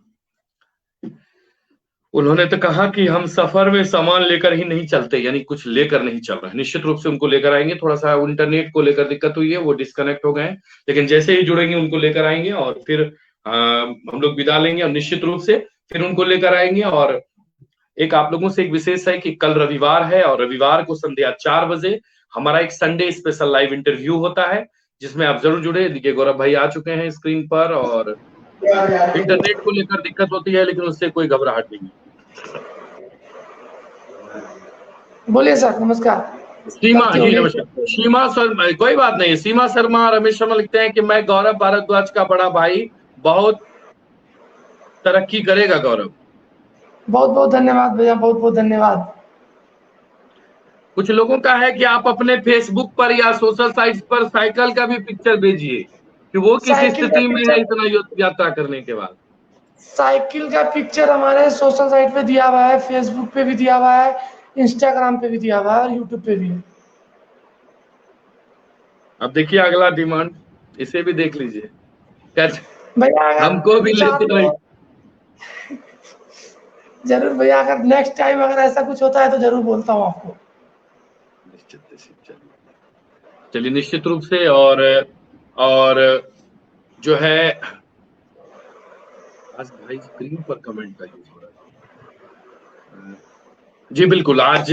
उन्होंने तो कहा कि हम सफर में सामान लेकर ही नहीं चलते, यानी कुछ लेकर नहीं चल रहे हैं। निश्चित रूप से उनको लेकर आएंगे। थोड़ा सा इंटरनेट को लेकर दिक्कत हुई है, वो डिस्कनेक्ट हो गए हैं, लेकिन जैसे ही जुड़ेंगे उनको लेकर आएंगे, और फिर हम लोग विदा लेंगे, और निश्चित रूप से फिर उनको लेकर आएंगे। और एक आप लोगों से एक विशेष है कि कल रविवार है, और रविवार को संध्या 4 बजे हमारा एक संडे स्पेशल लाइव इंटरव्यू होता है, जिसमें आप जरूर जुड़े। देखिए, गौरव भाई आ चुके हैं स्क्रीन पर, और इंटरनेट को लेकर दिक्कत होती है, लेकिन उससे कोई घबराहट नहीं है। बोलिए सर, नमस्कार। सीमा गलती हो जी, गई। नमस्कार। सीमा शर्मा, कोई बात नहीं। सीमा शर्मा, रमेश शर्मा लिखते हैं कि मैं गौरव भारद्वाज का बड़ा भाई, बहुत तरक्की करेगा गौरव। बहुत बहुत धन्यवाद भैया, बहुत बहुत धन्यवाद। कुछ लोगों का है कि आप अपने फेसबुक पर या सोशल साइट्स पर साइकिल का भी पिक्चर भेजिए, कि वो किस साइकिल का स्थिति में है पिक्चर, इतना यात्रा करने के बाद। साइकिल का पिक्चर हमारे सोशल साइट पे दिया हुआ है, फेसबुक पे भी दिया हुआ है, इंस्टाग्राम पे भी दिया हुआ है, और यूट्यूब पे भी है। अब देखिए अगला डिमांड, इसे भी देख लीजिए। भैया अगर हमको भी साथ लेते में, रहिए। जरूर भैया, अगर नेक्स्ट टाइम अगर ऐसा कुछ होता है तो जरूर बोलता हूँ आपको। निश्चित निश्चित। चलिए, चलिए, निश्चित रूप से। और जो है, आज भाई स्क्रीन पर कमेंट का यूज हो रहा है। जी बिल्कुल, आज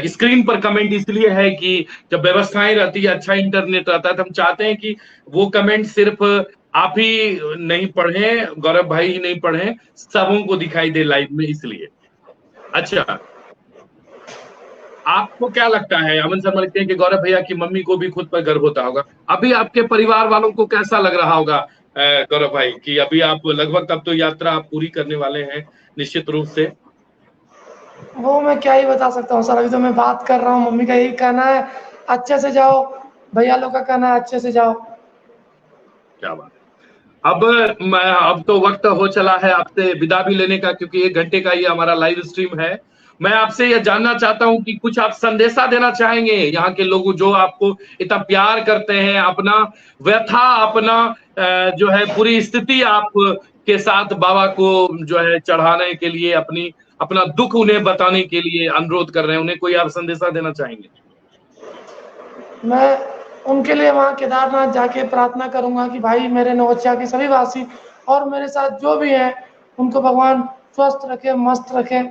स्क्रीन पर कमेंट इसलिए है कि जब व्यवस्थाएं रहती है, अच्छा इंटरनेट रहता है, तो हम चाहते हैं कि वो कमेंट सिर्फ आप ही नहीं पढ़ें, गौरव भाई ही नहीं पढ़ें, सबों को दिखाई दे लाइव में, इसलिए। अच्छा, आपको क्या लगता है? अमन शर्मा लिखते हैं कि गौरव भैया की मम्मी को भी खुद पर गर्व होता होगा। अभी आपके परिवार वालों को कैसा लग रहा होगा गौरव भाई, कि अभी आप लगभग, अब तो यात्रा आप पूरी करने वाले हैं निश्चित रूप से? वो मैं क्या ही बता सकता हूँ सर, अभी तो मैं बात कर रहा हूँ। मम्मी का यही कहना है अच्छे से जाओ, भैया लोग का कहना है अच्छे से जाओ। क्या बात है। अब तो वक्त हो चला है आपसे विदा भी लेने का, क्योंकि 1 घंटे का ये हमारा लाइव स्ट्रीम है। मैं आपसे यह जानना चाहता हूं कि कुछ आप संदेशा देना चाहेंगे यहाँ के लोगों जो आपको इतना प्यार करते हैं, अपना व्यथा, अपना जो है पूरी स्थिति आप के साथ बाबा को जो है चढ़ाने के लिए, अपना दुख उन्हें बताने के लिए अनुरोध कर रहे हैं, उन्हें कोई आप संदेशा देना चाहेंगे? मैं उनके लिए वहाँ केदारनाथ जाके प्रार्थना करूंगा कि भाई मेरे नौगछिया के सभी वासी और मेरे साथ जो भी हैं, उनको भगवान स्वस्थ रखे, मस्त रखे,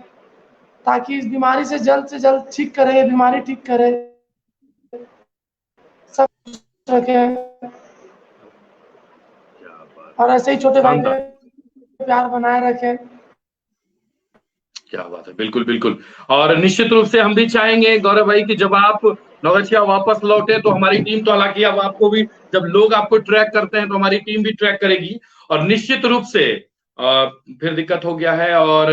ताकि इस बीमारी से जल्द ठीक करे, ये बीमारी ठीक करे, सब कुछ रखे। क्या बात और है, ऐसे ही छोटे भाई शानदार। पे प्यार बनाए रखे। क्या बात है, बिल्कुल बिल्कुल। और निश्चित रूप से हम भी चाहेंगे गौरव भाई कि जब आप नौगछिया वापस लौटे, तो हमारी टीम तो, हालांकि अब आपको भी, जब लोग आपको ट्रैक करते हैं तो हमारी टीम भी ट्रैक करेगी, और निश्चित रूप से फिर दिक्कत हो गया है। और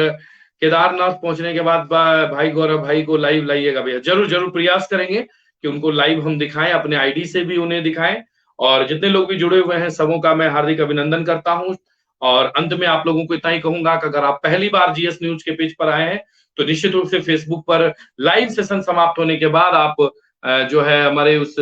केदारनाथ पहुंचने के बाद भाई गौरव भाई को लाइव लाइएगा भैया, जरूर जरूर प्रयास करेंगे कि उनको लाइव हम दिखाएं, अपने आईडी से भी उन्हें दिखाएं। और जितने लोग भी जुड़े हुए हैं सबों का मैं हार्दिक अभिनंदन करता हूं। और अंत में आप लोगों को इतना ही कहूंगा कि अगर आप पहली बार जीएस न्यूज के पेज पर आए हैं तो निश्चित रूप से फेसबुक पर लाइव सेशन समाप्त होने के बाद आप जो है हमारे उस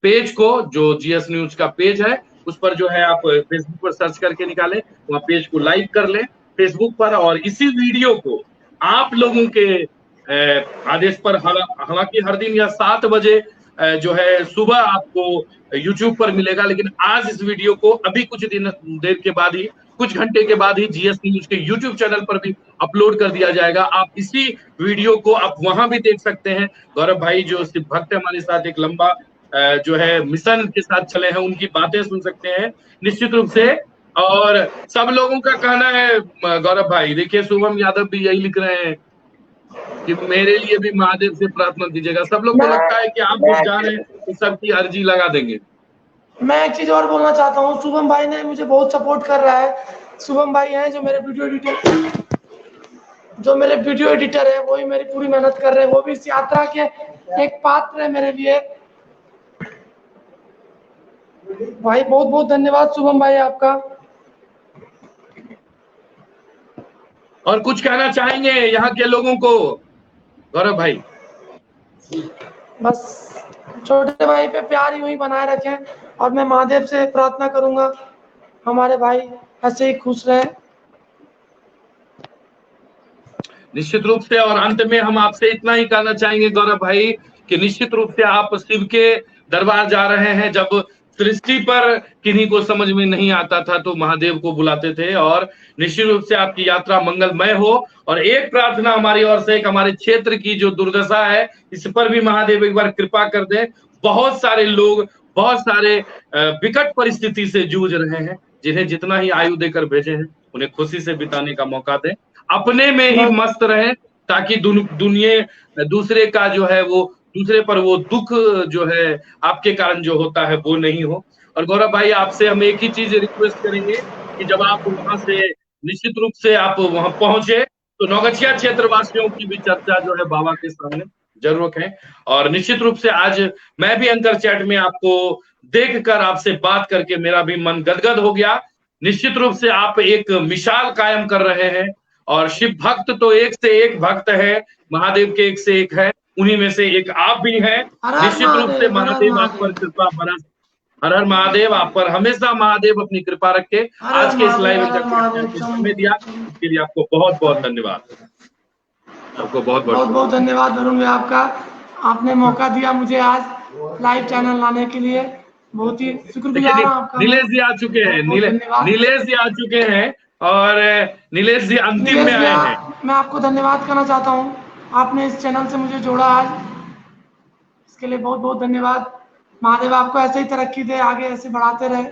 पेज को, जो जीएस न्यूज का पेज है, उस पर जो है आप फेसबुक पर सर्च करके निकालें, वहां पेज को लाइक कर लें फेसबुक पर। और इसी वीडियो को आप लोगों के आदेश पर, हालांकि हर दिन या 7 बजे जो है सुबह आपको यूट्यूब पर मिलेगा, लेकिन आज इस वीडियो को अभी कुछ देर के बाद ही, कुछ घंटे के बाद ही जीएस न्यूज के यूट्यूब चैनल पर भी अपलोड कर दिया जाएगा। आप इसी वीडियो को आप वहां भी देख सकते हैं। गौरव भाई जो शिव भक्त हमारे साथ एक लंबा जो है मिशन के साथ चले हैं, उनकी बातें सुन सकते हैं निश्चित रूप से। और सब लोगों का कहना है गौरव भाई, देखिए शुभम यादव भी यही लिख रहे हैं कि मेरे लिए भी महादेव से प्रार्थना कीजिएगा। सब लोग को लगता है कि आप जा रहे हैं तो सबकी अर्जी लगा देंगे। मैं एक चीज और बोलना चाहता हूँ, शुभम भाई ने मुझे बहुत सपोर्ट कर रहा है। शुभम भाई हैं जो मेरे वीडियो एडिटर है, वही मेरी पूरी मेहनत कर रहे हैं। वो भी इस यात्रा के एक पात्र है मेरे लिए। भाई बहुत बहुत धन्यवाद शुभम भाई आपका। और कुछ कहना चाहेंगे यहाँ के लोगों को गौरव भाई? बस छोटे भाई पे प्यार यूं ही बनाए रखें, और मैं महादेव से प्रार्थना करूंगा हमारे भाई ऐसे ही खुश रहे। निश्चित रूप से। और अंत में हम आपसे इतना ही कहना चाहेंगे गौरव भाई कि निश्चित रूप से आप शिव के दरबार जा रहे हैं। जब सृष्टि पर किन्हीं को समझ में नहीं आता था तो महादेव को बुलाते थे, और निश्चित रूप से आपकी यात्रा मंगलमय हो। और एक प्रार्थना हमारी ओर से, एक हमारे क्षेत्र की जो दुर्दशा है इस पर भी महादेव एक बार कृपा कर दें। बहुत सारे लोग बहुत सारे विकट परिस्थिति से जूझ रहे हैं, जिन्हें जितना ही आयु देकर भेजे हैं उन्हें खुशी से बिताने का मौका दें, अपने में ही मस्त रहें, ताकि दुनिया दूसरे का जो है वो, दूसरे पर वो दुख जो है आपके कारण जो होता है वो नहीं हो। और गौरव भाई आपसे हम एक ही चीज रिक्वेस्ट करेंगे कि जब आप वहां से निश्चित रूप से आप वहां पहुंचे तो नौगछिया क्षेत्र वासियों की भी चर्चा जो है बाबा के सामने जरूर है। और निश्चित रूप से आज मैं भी एंकर चैट में आपको देखकर, आपसे बात करके मेरा भी मन गदगद हो गया। निश्चित रूप से आप एक मिसाल कायम कर रहे हैं, और शिव भक्त तो एक से एक भक्त है, महादेव के एक से एक है, उन्हीं में से एक आप भी हैं। निश्चित रूप से महादेव आप पर कृपा बरस। हर हर महादेव, आप पर हमेशा महादेव अपनी कृपा रखे। आज के इस लाइव समय दिया इसके लिए आपको बहुत बहुत धन्यवाद। आपको बहुत बहुत धन्यवाद वरुण भाई आपका। आपने मौका दिया मुझे आज लाइव चैनल लाने के लिए, बहुत ही शुक्रगुजार हूं आपका। नीलेश जी आ चुके हैं, नीलेश जी आ चुके हैं, और नीलेश जी अंतिम में आए हैं। मैं आपको धन्यवाद करना चाहता हूं, आपने इस चैनल से मुझे जोड़ा आज, इसके लिए बहुत बहुत धन्यवाद। महादेव आपको ऐसे ही तरक्की दे, आगे ऐसे बढ़ाते रहे।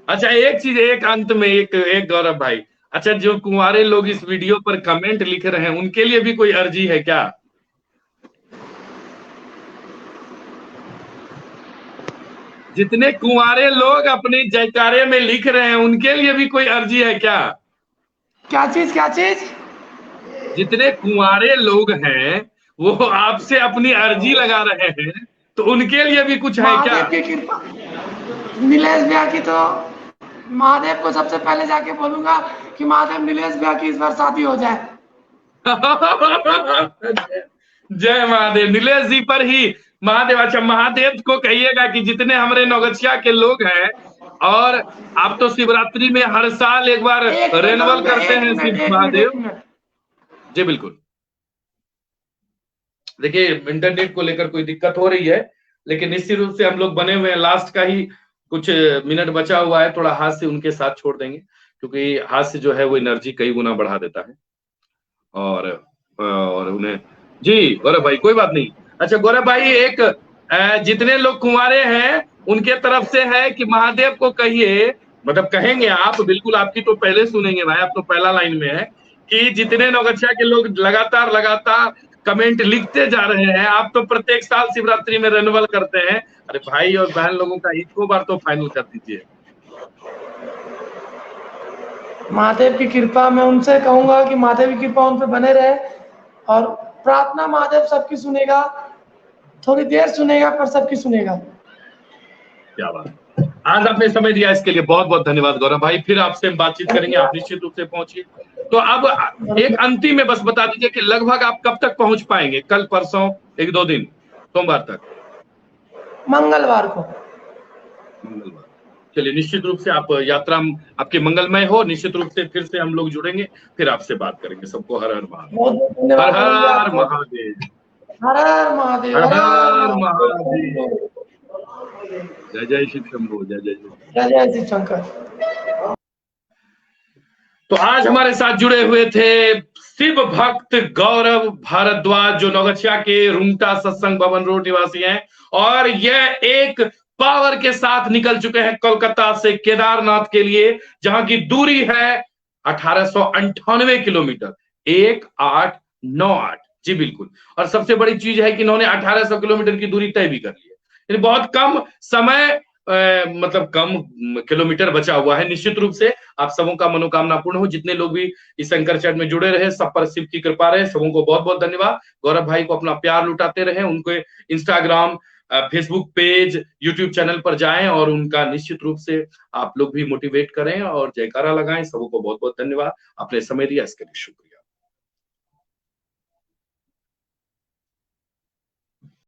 अच्छा एक चीज, एक अंत में एक गौरव भाई, अच्छा जो कुंवारे लोग इस वीडियो पर कमेंट लिख रहे हैं उनके लिए भी कोई अर्जी है क्या? जितने कुंवारे लोग अपने जयकारे में लिख रहे हैं उनके लिए भी कोई अर्जी है क्या? क्या चीज? जितने कुंवारे लोग हैं वो आपसे अपनी अर्जी लगा रहे हैं, तो उनके लिए भी कुछ है क्या? की कृपा नीलेश भैया की, तो महादेव को सबसे पहले जाके बोलूंगा कि महादेव नीलेश भैया की इस बार शादी हो जाए। जय महादेव। नीलेश जी पर ही महादेव, अच्छा महादेव को कहिएगा कि जितने हमारे नौगछिया के लोग हैं, और आप तो शिवरात्रि में हर साल एक बार रेनवल करते हैं शिव महादेव जी। बिल्कुल, देखिए इंटरनेट को लेकर कोई दिक्कत हो रही है, लेकिन निश्चित रूप से हम लोग बने हुए हैं। लास्ट का ही कुछ मिनट बचा हुआ है, थोड़ा हाथ से उनके साथ छोड़ देंगे, क्योंकि हाथ से जो है वो एनर्जी कई गुना बढ़ा देता है। और उन्हें जी गौरव भाई कोई बात नहीं। अच्छा गौरव भाई, एक जितने लोग कुंवारे हैं उनके तरफ से है कि महादेव को कहिए, मतलब कहेंगे आप, बिल्कुल आपकी तो पहले सुनेंगे भाई, आप तो पहला लाइन में है, कि जितने नौगछिया के लोग लगातार कमेंट लिखते जा रहे हैं, आप तो प्रत्येक साल शिवरात्रि में रेन्युअल करते हैं, अरे भाई और बहन लोगों का एक बार तो फाइनल कर दीजिए। महादेव की कृपा, मैं उनसे कहूंगा कि महादेव की कृपा उन पे बने रहे, और प्रार्थना महादेव सबकी सुनेगा। थोड़ी देर सुनेगा पर सबकी सुनेगा। क्या बात, आज आपने समय दिया इसके लिए बहुत बहुत धन्यवाद गौरव भाई। फिर आपसे हम बातचीत करेंगे, आप निश्चित रूप से पहुंचिए। तो अब एक अंतिम में बस बता दीजिए कि लगभग आप कब तक पहुंच पाएंगे, कल परसों, 1-2 दिन, सोमवार तक? मंगलवार को। मंगलवार। चलिए, निश्चित रूप से आप यात्रा आपकी मंगलमय हो। निश्चित रूप से फिर से हम लोग जुड़ेंगे, फिर आपसे बात करेंगे। सबको हर हर महादेव। बहुत बहुत धन्यवाद हर हर आपको। महादेव। हर हर महादेव। हर हर हर हर महादेव। महादेव। जय जय शिव शंभो, जय जय शिव। जय जय शिव शंकर। तो आज हमारे साथ जुड़े हुए थे शिव भक्त गौरव भारद्वाज, जो नौगछिया के रुंगटा सत्संग भवन रोड निवासी हैं, और यह एक पावर के साथ निकल चुके हैं कोलकाता से केदारनाथ के लिए, जहां की दूरी है 1898 किलोमीटर, 1898। जी बिल्कुल। और सबसे बड़ी चीज है कि इन्होंने 1800 किलोमीटर की दूरी तय भी कर ली है। यानी बहुत कम समय, मतलब कम किलोमीटर बचा हुआ है। निश्चित रूप से आप सबों का मनोकामना पूर्ण हो। जितने लोग भी इस एंकर चैट में जुड़े रहे, सब पर शिव की कृपा रहे। सबों को बहुत बहुत धन्यवाद। गौरव भाई को अपना प्यार लुटाते रहे। उनके Instagram, Facebook page, YouTube channel पर जाएं और उनका निश्चित रूप से आप लोग भी मोटिवेट करें और जयकारा लगाएं। सबों को बहुत बहुत धन्यवाद। आपने समय दिया, इसके लिए शुक्रिया।